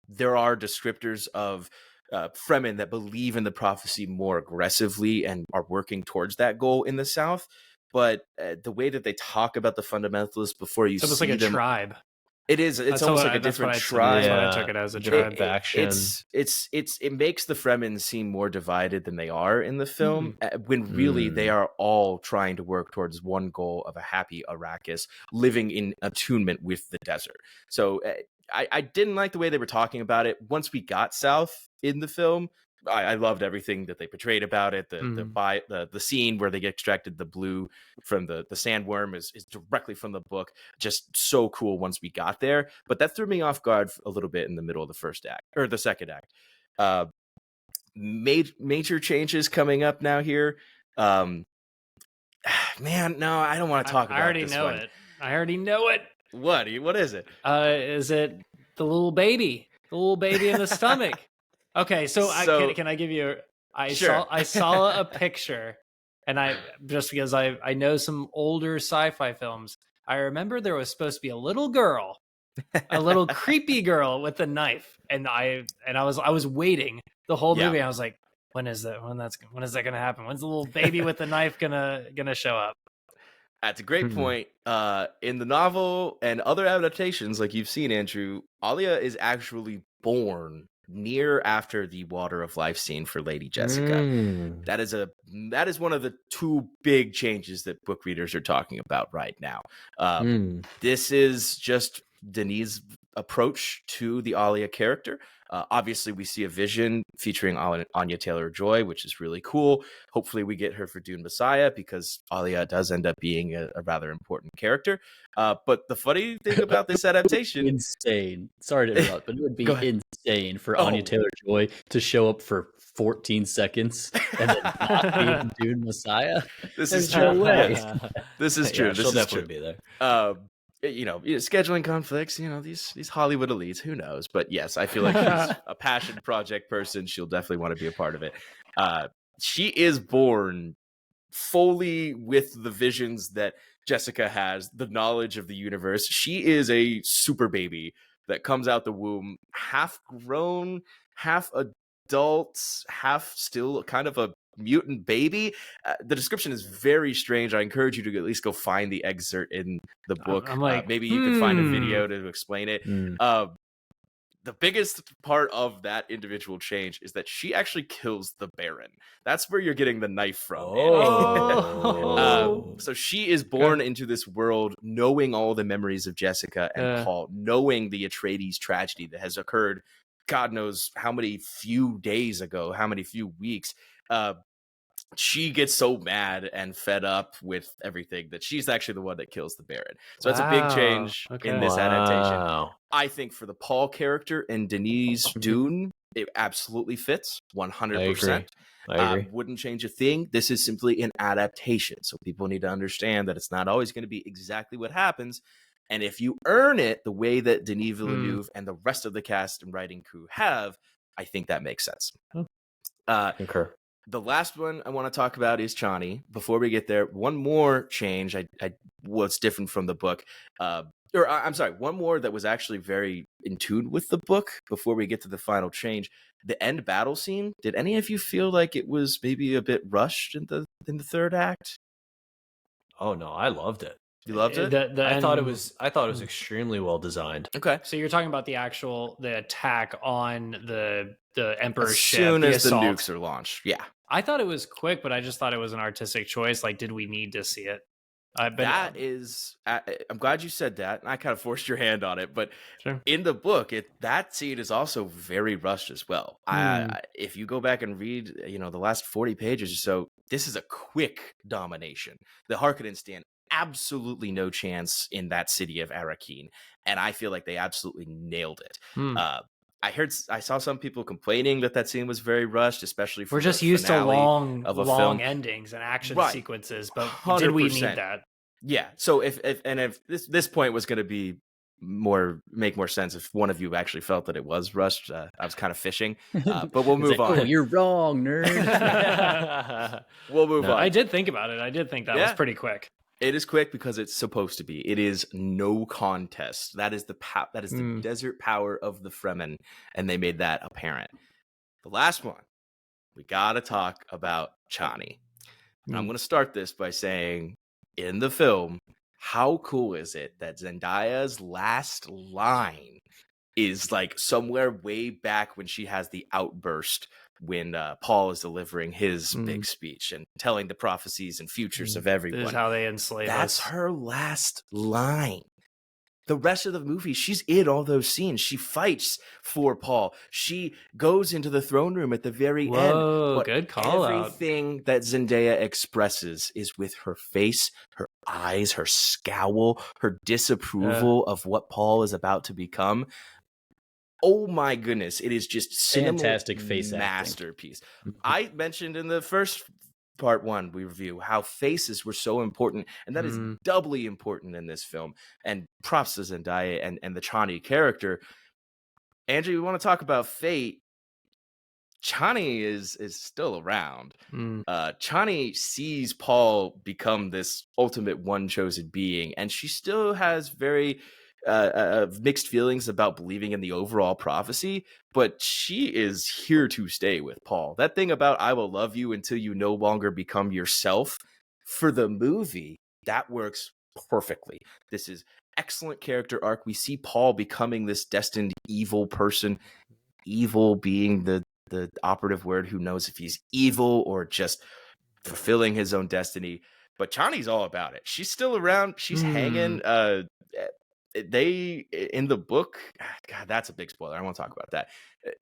There are descriptors of Fremen that believe in the prophecy more aggressively and are working towards that goal in the South. But the way that they talk about the fundamentalists before you see like a them, tribe. it is. It's almost like a different tribe. That's what I took it as, a tribe faction. It makes the Fremen seem more divided than they are in the film, when really they are all trying to work towards one goal of a happy Arrakis living in attunement with the desert. So I didn't like the way they were talking about it. Once we got south in the film, I loved everything that they portrayed about it. The scene where they get extracted the blue from the sandworm is directly from the book. Just so cool once we got there. But that threw me off guard a little bit in the middle of the first act, or the second act. Major changes coming up now here. Man, no, I don't want to talk about this one. I already know it. What is it? Is it the little baby? The little baby in the stomach? Okay, so can I give you? I saw a picture, and just because I know some older sci-fi films, I remember there was supposed to be a little girl, a little creepy girl with a knife, and I was waiting the whole movie. I was like, when is that? When is that gonna happen? When's the little baby with the knife gonna show up? That's a great point. In the novel and other adaptations, like you've seen, Andrew, Alia is actually born near after the Water of Life scene for Lady Jessica. That is one of the two big changes that book readers are talking about right now. This is just Denis' approach to the Alia character. Obviously, we see a vision featuring Anya Taylor-Joy, which is really cool. Hopefully, we get her for Dune Messiah, because Alia does end up being a rather important character. But the funny thing about this adaptation... insane. Sorry to interrupt, but it would be insane for Anya Taylor-Joy to show up for 14 seconds and then not be in Dune Messiah. This is true. This is true. Yeah, she'll definitely be there. Scheduling conflicts, these Hollywood elites, who knows? But yes, I feel like she's a passion project person. She'll definitely want to be a part of it. She is born fully with the visions that Jessica has, the knowledge of the universe. She is a super baby that comes out the womb, half grown, half adult, half still kind of a mutant baby. The description is very strange. I encourage you to at least go find the excerpt in the book. I'm like, maybe you can find a video to explain it. The biggest part of that individual change is that she actually kills the Baron. That's where you're getting the knife from. So she is born into this world knowing all the memories of Jessica and Paul, knowing the Atreides tragedy that has occurred God knows how many few days ago, how many few weeks. She gets so mad and fed up with everything that she's actually the one that kills the Baron. So that's a big change in this adaptation. I think for the Paul character and Denis Dune, it absolutely fits 100%. I agree. Wouldn't change a thing. This is simply an adaptation. So people need to understand that it's not always going to be exactly what happens. And if you earn it the way that Denis Villeneuve and the rest of the cast and writing crew have, I think that makes sense. Concur. The last one I want to talk about is Chani. Before we get there, one more change was different from the book. One more that was actually very in tune with the book before we get to the final change. The end battle scene. Did any of you feel like it was maybe a bit rushed in the third act? Oh no, I loved it. You loved it? I thought it was extremely well designed. Okay. So you're talking about the attack on the Emperor's ship. As soon as assault. the nukes are launched. Yeah. I thought it was quick, but I just thought it was an artistic choice. Like, did we need to see it? I'm glad you said that. And I kind of forced your hand on it, but sure. In the book, that scene is also very rushed as well. If you go back and read, the last 40 pages or so, this is a quick domination. The Harkonnen stand absolutely no chance in that city of Arakeen, and I feel like they absolutely nailed it. I saw some people complaining that scene was very rushed, especially for we're just the used to finale long of a film. endings and action Right. sequences, but did we need 100%. that? Yeah. So if this point was going to make more sense if one of you actually felt that it was rushed, I was kind of fishing, but we'll It's move like, on. Oh, you're wrong, nerd. We'll move on. I did think about it. I did think that was pretty quick. It is quick because it's supposed to be. It is no contest. That is the the desert power of the Fremen, and they made that apparent. The last one, we gotta talk about Chani. And I'm gonna start this by saying, in the film, how cool is it that Zendaya's last line is like somewhere way back when she has the outburst when Paul is delivering his big speech and telling the prophecies and futures of everyone. This is how they enslave us. That's her last line. The rest of the movie, she's in all those scenes. She fights for Paul. She goes into the throne room at the very end. But good call out. Everything that Zendaya expresses is with her face, her eyes, her scowl, her disapproval of what Paul is about to become. Oh my goodness, it is just Fantastic face masterpiece. I mentioned in the first part 1 we review how faces were so important, and that is doubly important in this film. And props to Zendaya and the Chani character. Andrew, we want to talk about fate. Chani is still around. Chani sees Paul become this ultimate one chosen being, and she still has very mixed feelings about believing in the overall prophecy, but she is here to stay with Paul. That thing about I will love you until you no longer become yourself, for the movie, that works perfectly. This is excellent character arc. We see Paul becoming this destined evil person, evil being the operative word. Who knows if he's evil or just fulfilling his own destiny. But Chani's all about it. She's still around. She's hanging. They, in the book, God, that's a big spoiler. I won't talk about that.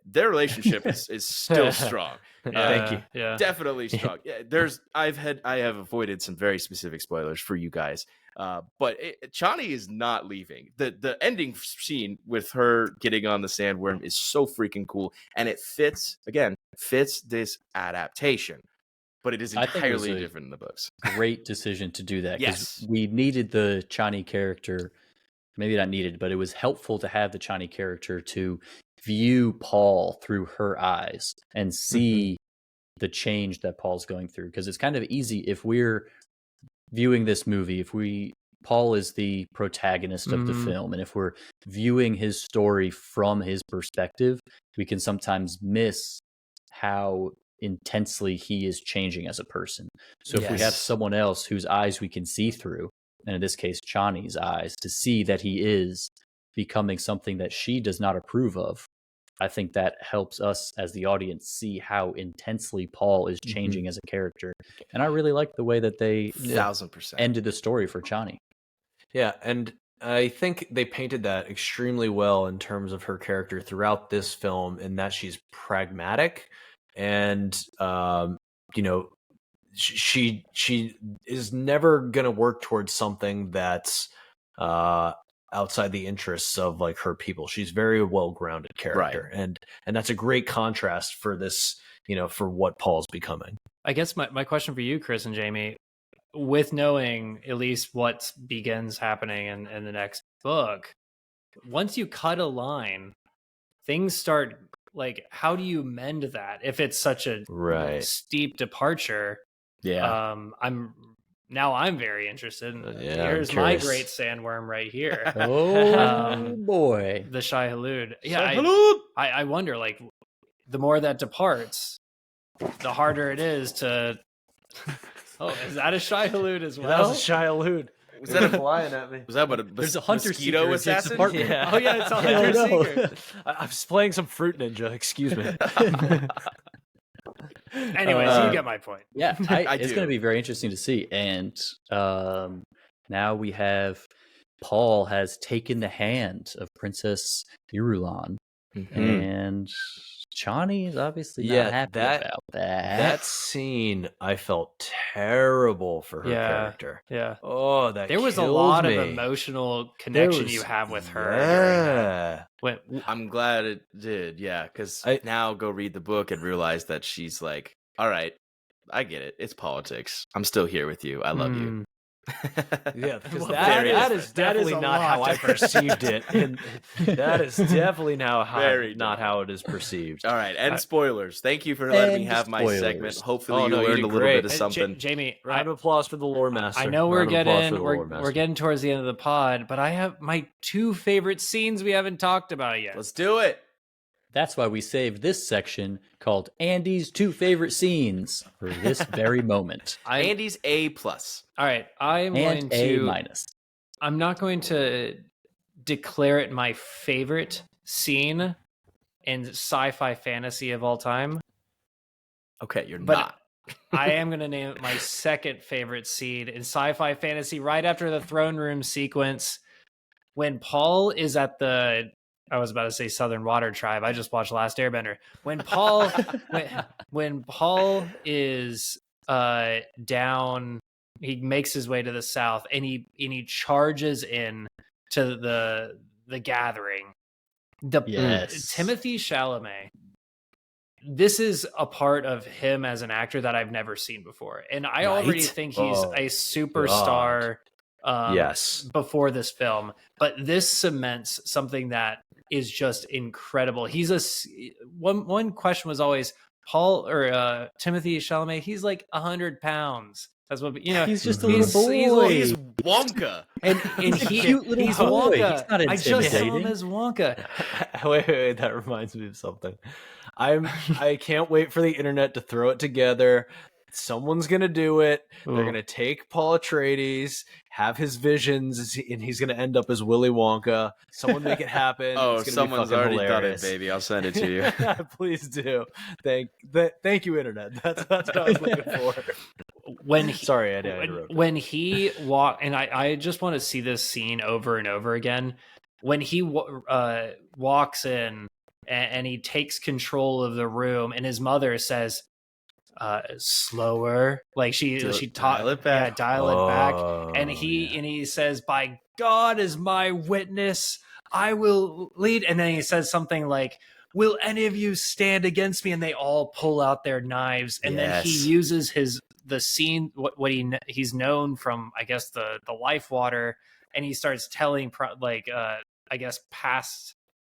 Their relationship is still strong. Thank you. Yeah, Definitely strong. Yeah, I have avoided some very specific spoilers for you guys. But Chani is not leaving. The ending scene with her getting on the sandworm is so freaking cool, and it fits this adaptation. But it is entirely different in the books. Great decision to do that. Yes, we needed the Chani character. Maybe not needed, but it was helpful to have the Chani character to view Paul through her eyes and see the change that Paul's going through. Because it's kind of easy if we're viewing this movie, Paul is the protagonist of the film, and if we're viewing his story from his perspective, we can sometimes miss how intensely he is changing as a person. So if we have someone else whose eyes we can see through, and in this case, Chani's eyes, to see that he is becoming something that she does not approve of, I think that helps us as the audience see how intensely Paul is changing as a character. And I really like the way that they 1000% ended the story for Chani. Yeah, and I think they painted that extremely well in terms of her character throughout this film, in that she's pragmatic and, she is never gonna work towards something that's outside the interests of like her people. She's very well-grounded character, and that's a great contrast for this, for what Paul's becoming. I guess my question for you, Chris and Jamie, with knowing at least what begins happening in the next book, once you cut a line, things start, like, how do you mend that if it's such a steep departure? I'm very interested. Here's my great sandworm right here. Oh boy, the Shai Hulud. Yeah, Hulud! I wonder, like, the more that departs, the harder it is to. Oh, is that a Shai Hulud as well? That was a Shai Hulud. Was that flying at me? Was that what there's a hunter mosquito assassin? Yeah. Oh yeah, it's a hunter seeker. I'm just playing some Fruit Ninja. Excuse me. Anyways, you get my point. Yeah, it's going to be very interesting to see. And now we have Paul has taken the hand of Princess Irulan, and Chani is obviously not happy about that. That scene, I felt terrible for her character. Yeah. Oh, that there was a killed lot me. of emotional connection you have with her during that. I'm glad it did, yeah, because now go read the book and realize that she's like, all right, I get it. It's politics. I'm still here with you. I love you. Yeah, because Well, that is that is definitely a not how lot I different. perceived it, and that is definitely not Very how it is perceived. All right, and spoilers. Thank you for letting me And have my spoilers. segment. Hopefully, you no, you learned did a little great. bit of something. Jamie, Round of applause for the lore master. I know Round of applause for the lore master. we're getting towards the end of the pod, but I have my 2 favorite scenes we haven't talked about yet. Let's do it. That's why we saved this section called Andy's 2 favorite scenes for this very moment. Andy's A+. All right, I'm And going A-. to. I'm not going to declare it my favorite scene in sci-fi fantasy of all time. Okay, you're But not. I am going to name it my second favorite scene in sci-fi fantasy, right after the throne room sequence, when Paul is at the. I was about to say Southern Water Tribe. I just watched Last Airbender. When Paul, when Paul is down, he makes his way to the south, and he charges in to the gathering. Timothy Chalamet. This is a part of him as an actor that I've never seen before, and I already think he's a superstar. Before this film, but this cements something that is just incredible. He's one question was always Timothy Chalamet. He's like 100 pounds. That's what He's just a little boy. He's Wonka, and he's cute little he's boy. Wonka. He's not I just saw intimidating. him as Wonka. Wait, that reminds me of something. I can't wait for the internet to throw it together. Someone's gonna do it. They're gonna take Paul Atreides, have his visions, and he's gonna end up as Willy Wonka. Someone make it happen. Oh, it's someone's be already hilarious. done it, baby. I'll send it to you. Please do. Thank you, internet. That's what I was looking for. Sorry, I interrupted. When he walked, and I just want to see this scene over and over again. When he walks in and he takes control of the room, and his mother says, slower, like she taught dial it back. Dial it back, and he says, by God is my witness, I will lead. And then he says something like, will any of you stand against me? And they all pull out their knives, and then he uses the scene what he's known from, I guess, the life water, and he starts telling I guess past,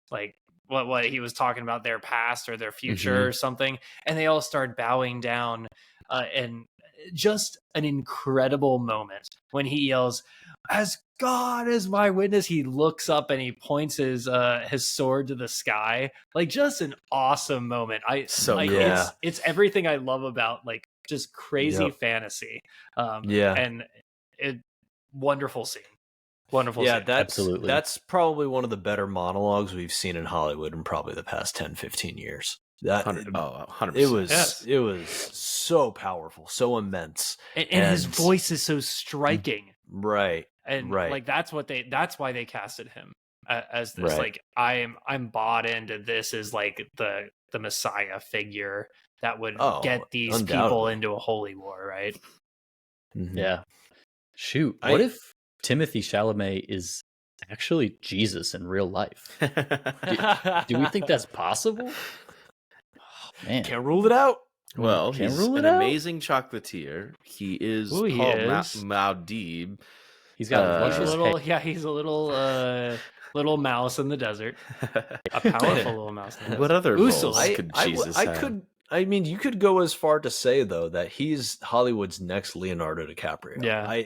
like what he was talking about, their past or their future or something, and they all start bowing down, and just an incredible moment when he yells, as God is my witness. He looks up and he points his sword to the sky, like just an awesome moment. It's everything I love about like just crazy fantasy, and wonderful scene. Wonderful. Yeah, scene. Absolutely. That's probably one of the better monologues we've seen in Hollywood in probably the past 10, 15 years. 100%. It was so powerful, so immense. And his voice is so striking. Right. And like that's why they casted him as this. Right. Like I'm bought into this as like the Messiah figure that would get these people into a holy war, right? Mm-hmm. Yeah. Shoot. What if Timothy Chalamet is actually Jesus in real life? Do we think that's possible? Oh, man. Can't rule it out. Well, he's an amazing chocolatier. He is Paul Muad'Dib. He's got he's a little mouse in the desert. A powerful little mouse in the desert. What other roles could Jesus have? You could go as far to say though that he's Hollywood's next Leonardo DiCaprio. Yeah,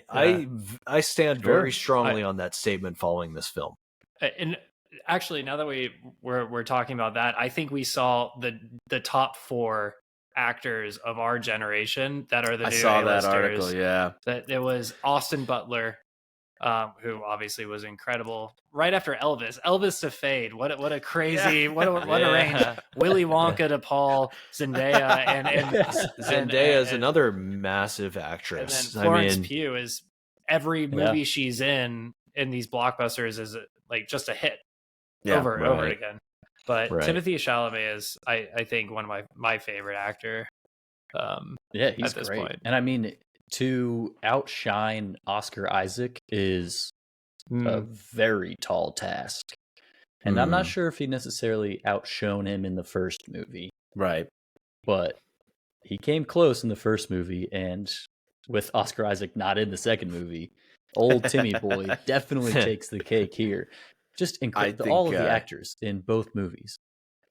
I stand very strongly on that statement following this film. And actually, now that we're talking about that, I think we saw the top 4 actors of our generation that are the new A-listers. I saw that article. Yeah, that there was Austin Butler, who obviously was incredible. Right after Elvis to Fade. What a crazy what a range. Willy Wonka to Paul, Zendaya, and Zendaya is another massive actress. And then Florence Pugh is every movie she's in these blockbusters is like just a hit over and again. But Right. Timothée Chalamet is, I think, one of my favorite actor. Yeah, he's at this great. point. And I mean, to outshine Oscar Isaac is a very tall task. And I'm not sure if he necessarily outshone him in the first movie, Right. but he came close in the first movie, and with Oscar Isaac not in the second movie, old Timmy boy definitely takes the cake here. Just all of the actors in both movies.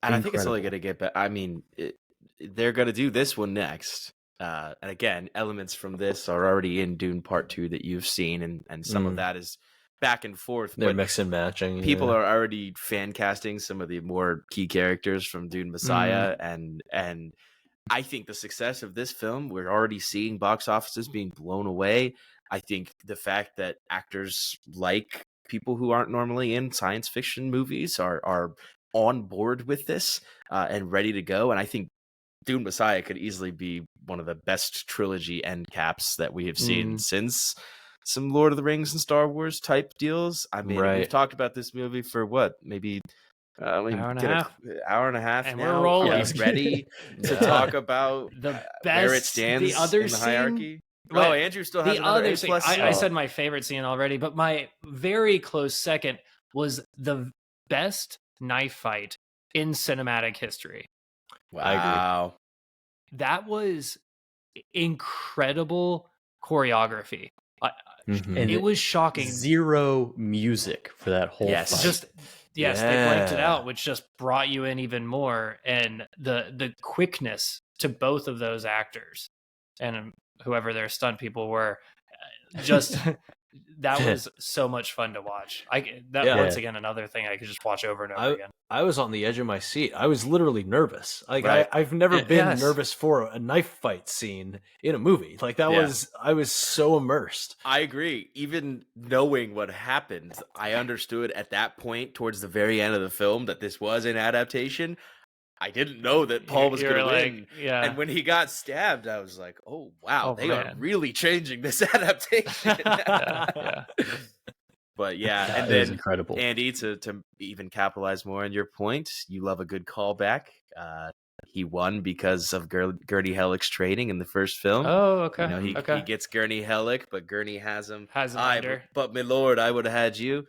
And I think it's only Incredible. going to get better. I mean, they're going to do this one next. And again, elements from this are already in Dune Part 2 that you've seen, and some of that is back and forth. They're but mix and matching. people are already fan casting some of the more key characters from Dune Messiah, and I think the success of this film, we're already seeing box offices being blown away. I think the fact that actors like people who aren't normally in science fiction movies are on board with this and ready to go. And I think Dune Messiah could easily be one of the best trilogy end caps that we have seen since some Lord of the Rings and Star Wars type deals. I mean, we've talked about this movie for what, maybe hour and a half, and now. We're rolling. Are we ready to talk about the best, where it stands the other in the hierarchy? Wait, oh, Andrew still has the another other A+. scene. I said my favorite scene already, but my very close second was the best knife fight in cinematic history. Wow. I agree. That was incredible choreography. And it was shocking. Zero music for that whole fight. They blanked it out, which just brought you in even more. And the quickness to both of those actors and whoever their stunt people were, just that was so much fun to watch. Once again, another thing I could just watch over and over again. I was on the edge of my seat. I was literally nervous. Like I've never been nervous for a knife fight scene in a movie. Like that I was so immersed. I agree. Even knowing what happened, I understood at that point towards the very end of the film that this was an adaptation. I didn't know that Paul was going to win. Yeah. And when he got stabbed, I was like, oh, wow, they are really changing this adaptation. But yeah, and then incredible. Andy, to even capitalize more on your point, you love a good callback. He won because of Gurney Halleck's training in the first film. Oh, okay. He gets Gurney Halleck, but Gurney has him. But my lord, I would have had you.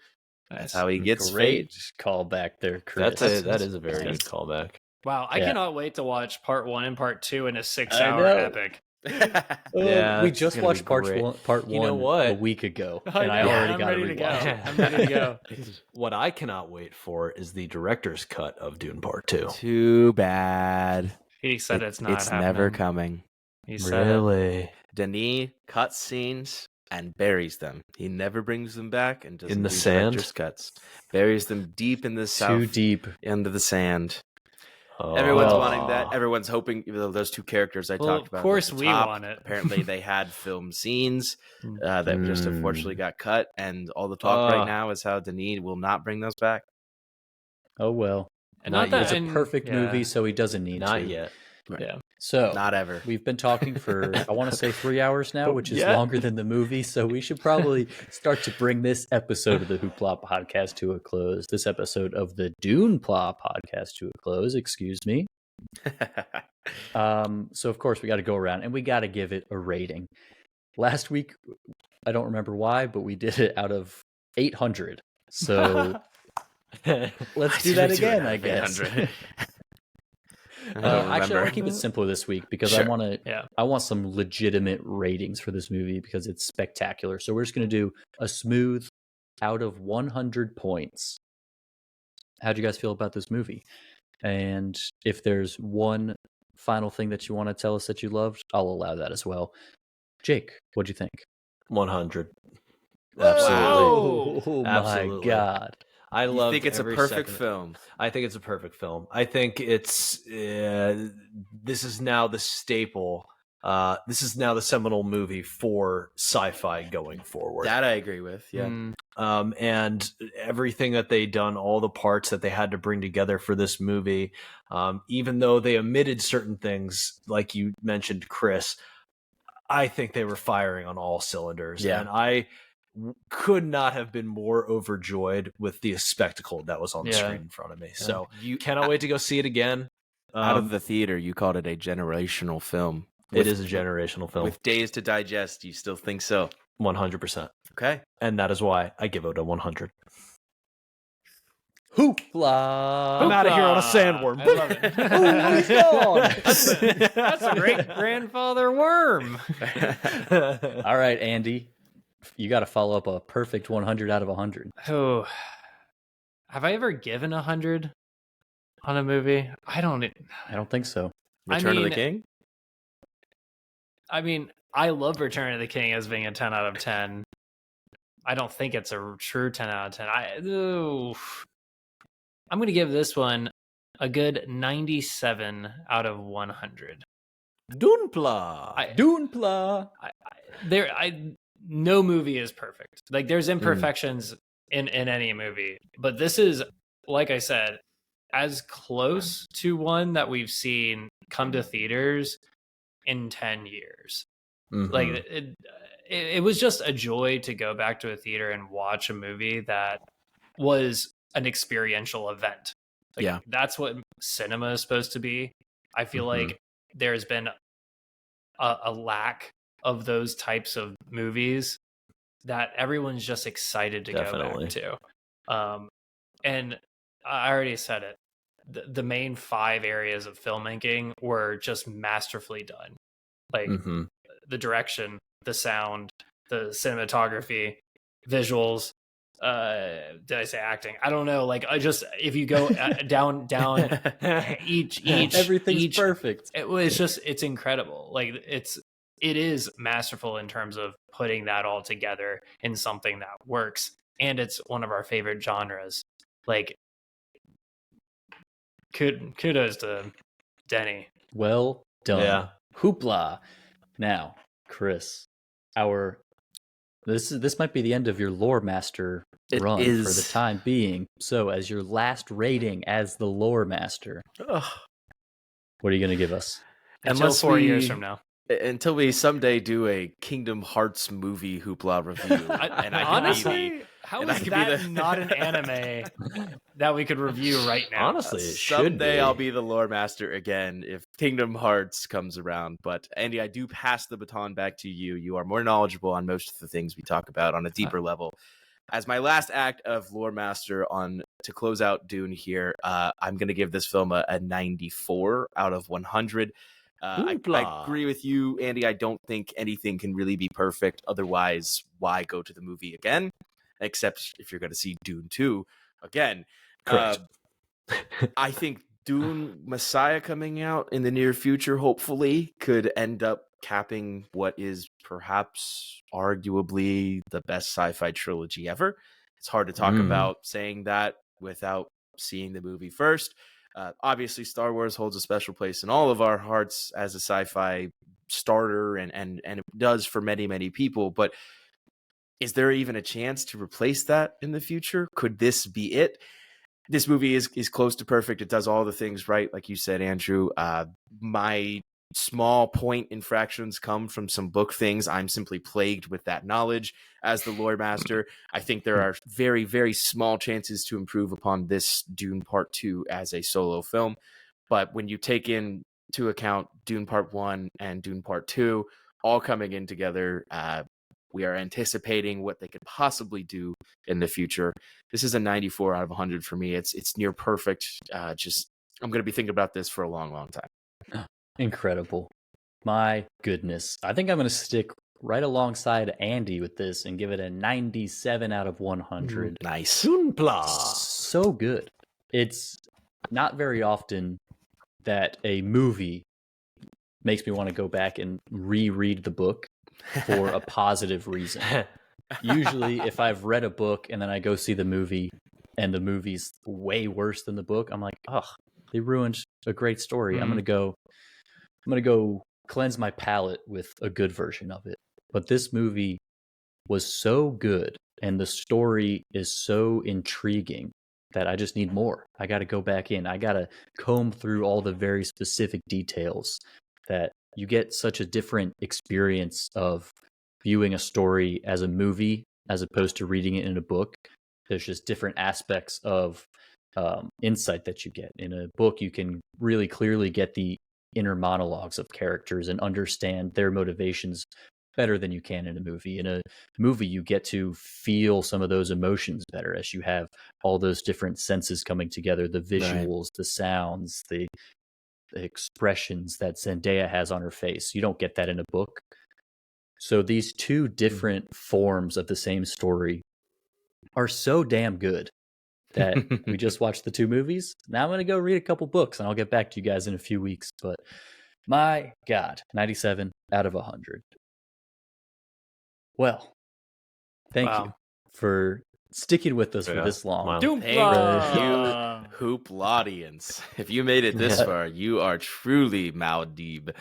That's how he gets great callback there, Chris. That is a very good callback. Wow, I cannot wait to watch part 1 and part 2 in a 6-hour epic. Yeah, we just watched part one a week ago, and I already got to go. I'm ready to go. What I cannot wait for is the director's cut of Dune Part 2. Too bad. He said it's not. It's never coming. He said really. Denis cuts scenes and buries them. He never brings them back and doesn't in the do sand. Director's cuts. Buries them deep in the south. Too deep into the sand. Everyone's wanting that. Everyone's hoping those two characters I talked about. Of course, we want it. Apparently, they had film scenes that just unfortunately got cut, and all the talk right now is how Denis will not bring those back. Oh well, and it's a perfect movie, so he doesn't need not to. yet. Right. Yeah, so not ever. We've been talking for I want to say 3 hours now, which is longer than the movie. So we should probably start to bring this episode of the Hoopla podcast to a close. This episode of the Dune-pla podcast to a close. Excuse me. So of course we got to go around and we got to give it a rating. Last week, I don't remember why, but we did it out of 800. So let's do that again, I guess. Actually, I want to keep it simpler this week because I want some legitimate ratings for this movie because it's spectacular. So we're just going to do a smooth out of 100 points. How'd you guys feel about this movie? And if there's one final thing that you want to tell us that you loved, I'll allow that as well. Jake, what'd you think? 100. Absolutely. Oh Absolutely. My God. I love. Think it's a perfect film. I think it's a perfect film. I think it's this is now the staple. This is now the seminal movie for sci-fi going forward. That I agree with. Yeah. And everything that they done, all the parts that they had to bring together for this movie, even though they omitted certain things, like you mentioned, Chris, I think they were firing on all cylinders. Yeah. And could not have been more overjoyed with the spectacle that was on the screen in front of me. So You cannot wait to go see it again. out of the theater, you called it a generational film. It is a generational film. With days to digest, you still think so? 100%. Okay. And that is why I give it a 100. Hoopla! I'm out of here on a sandworm. I love it. Oh, he's gone. That's a great grandfather worm. All right, Andy, you got to follow up a perfect 100 out of 100. Oh, have I ever given 100 on a movie? I don't think so. Return of the King? I mean, I love Return of the King as being a 10 out of 10. I don't think it's a true 10 out of 10. I'm going to give this one a good 97 out of 100. Dune-pla. Dune-pla. No movie is perfect. Like, there's imperfections in any movie, but this is, like I said, as close to one that we've seen come to theaters in 10 years. Mm-hmm. Like, it was just a joy to go back to a theater and watch a movie that was an experiential event. Like, yeah, that's what cinema is supposed to be. I feel like there's been a lack of those types of movies that everyone's just excited to go back to. And I already said it. The main 5 areas of filmmaking were just masterfully done. Like the direction, the sound, the cinematography, visuals. Did I say acting? I don't know. Like, if you go down each everything's perfect. It's incredible. Like, it is masterful in terms of putting that all together in something that works, and it's one of our favorite genres. Like, kudos to Denny. Well done. Yeah. Hoopla. Now, Chris, this might be the end of your Lore Master run for the time being. So, as your last rating as the Lore Master, what are you going to give us? Until 4 years from now. Until we someday do a Kingdom Hearts movie Hoopla review. Honestly, how is that not an anime that we could review right now? Honestly, it should someday be. I'll be the Lore Master again if Kingdom Hearts comes around. But Andy, I do pass the baton back to you. You are more knowledgeable on most of the things we talk about on a deeper level. As my last act of Lore Master to close out Dune here, I'm going to give this film a 94 out of 100. I agree with you, Andy. I don't think anything can really be perfect. Otherwise, why go to the movie again? Except if you're going to see Dune 2 again. Correct. I think Dune Messiah coming out in the near future, hopefully, could end up capping what is perhaps arguably the best sci-fi trilogy ever. It's hard to talk about saying that without seeing the movie first. Obviously, Star Wars holds a special place in all of our hearts as a sci-fi starter, and it does for many, many people. But is there even a chance to replace that in the future? Could this be it? This movie is close to perfect. It does all the things right, like you said, Andrew. My small point infractions come from some book things. I'm simply plagued with that knowledge as the Lore Master. I think there are very, very small chances to improve upon this Dune Part 2 as a solo film. But when you take into account Dune Part 1 and Dune Part 2 all coming in together, we are anticipating what they could possibly do in the future. This is a 94 out of 100 for me. It's near perfect. I'm going to be thinking about this for a long, long time. Incredible. My goodness. I think I'm going to stick right alongside Andy with this and give it a 97 out of 100. Nice. Dune-pla. So good. It's not very often that a movie makes me want to go back and reread the book for a positive reason. Usually, if I've read a book and then I go see the movie and the movie's way worse than the book, I'm like, oh, they ruined a great story. I'm gonna go cleanse my palate with a good version of it. But this movie was so good and the story is so intriguing that I just need more. I got to go back in. I got to comb through all the very specific details that you get such a different experience of viewing a story as a movie as opposed to reading it in a book. There's just different aspects of insight that you get. In a book, you can really clearly get the inner monologues of characters and understand their motivations better than you can in a movie. In a movie, you get to feel some of those emotions better as you have all those different senses coming together, the visuals, the sounds, the expressions that Zendaya has on her face. You don't get that in a book. So these two different forms of the same story are so damn good that we just watched the two movies. Now I'm going to go read a couple books and I'll get back to you guys in a few weeks. But my God, 97 out of 100. Well, thank you for sticking with us for this long. Thank you, Hoopla audience. If you made it this far, you are truly Maldeeb.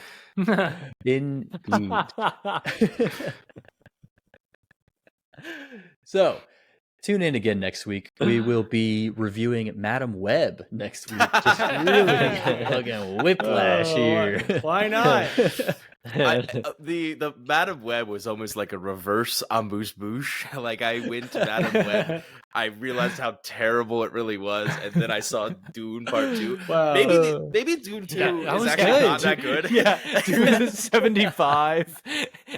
Indeed. So, tune in again next week. We will be reviewing Madam Web next week. Just really fucking whiplash here. Why not? The Madam Web was almost like a reverse amuse-bouche. Like, I went to Madam Web, I realized how terrible it really was, and then I saw Dune Part 2. Wow. Maybe Dune 2 was is actually good. not that good. Yeah, Dune is 75,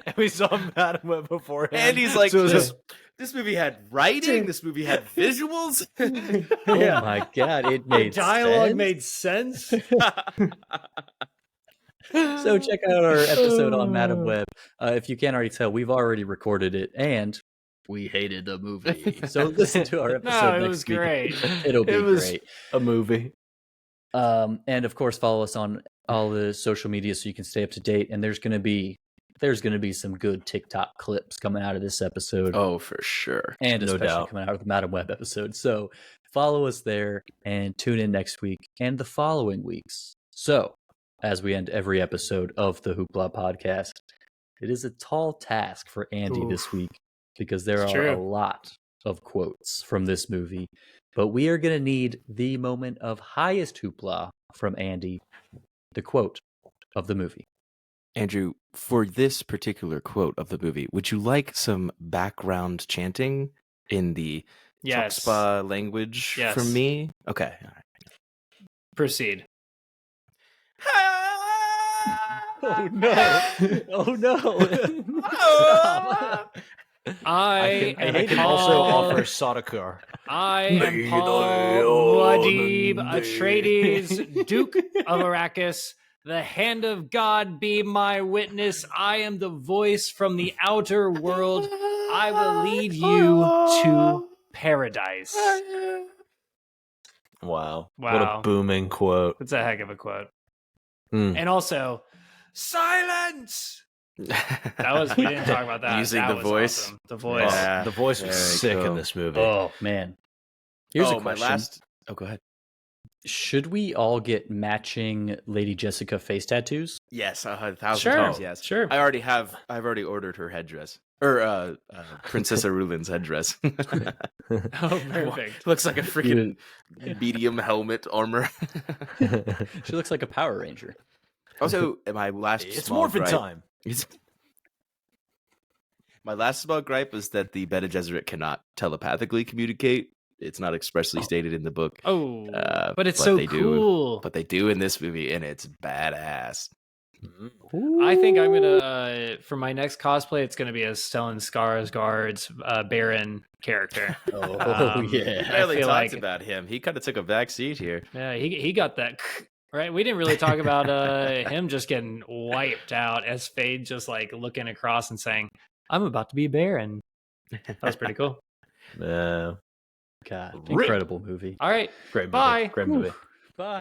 and we saw Madam Web beforehand. And he's like, So this movie had writing, this movie had visuals. Oh my God, it made Dialogue sense. made sense. So check out our episode on Madam Web. If you can't already tell, we've already recorded it, and we hated the movie. So listen to our episode it next was week. great. It'll be great. a movie. And of course, follow us on all the social media so you can stay up to date. And there's gonna be some good TikTok clips coming out of this episode. Oh, for sure. And No especially doubt. coming out of the Madam Web episode. So follow us there and tune in next week and the following weeks. So, as we end every episode of the Hoopla podcast, it is a tall task for Andy this week because there are a lot of quotes from this movie. But we are going to need the moment of highest hoopla from Andy, the quote of the movie. Andrew, for this particular quote of the movie, would you like some background chanting in the Chuxpa language from me? Okay. All right. Proceed. Oh no! Oh no! I can also offer Sadakar. I am Paul Muad'Dib Atreides, Duke of Arrakis. The hand of God be my witness. I am the voice from the outer world. I will lead you to paradise. Wow. What a booming quote. That's a heck of a quote. And also, silence! We didn't talk about that. Using that the was voice. awesome. The voice. The voice was sick in this movie. Oh man. Here's a question. Go ahead. Should we all get matching Lady Jessica face tattoos? Yes, 1,000 times. Yes, sure. I've already ordered her headdress, or Princess Arulin's headdress. Oh, perfect. Looks like a freaking medium helmet armor. She looks like a Power Ranger. Also, my last It's small morphin' gripe, time. My last small gripe is that the Bene Gesserit cannot telepathically communicate. It's not expressly stated in the book. Oh, but it's so cool. But they do in this movie, and it's badass. I think I'm gonna for my next cosplay, it's gonna be a Stellan Skarsgård's Baron character. Yeah, Barely talked about him. He kind of took a back seat here. Yeah, he got that right. We didn't really talk about him just getting wiped out as Fade just like looking across and saying, "I'm about to be Baron." That was pretty cool. God, incredible movie. All right, Great movie. bye. Great movie. Bye.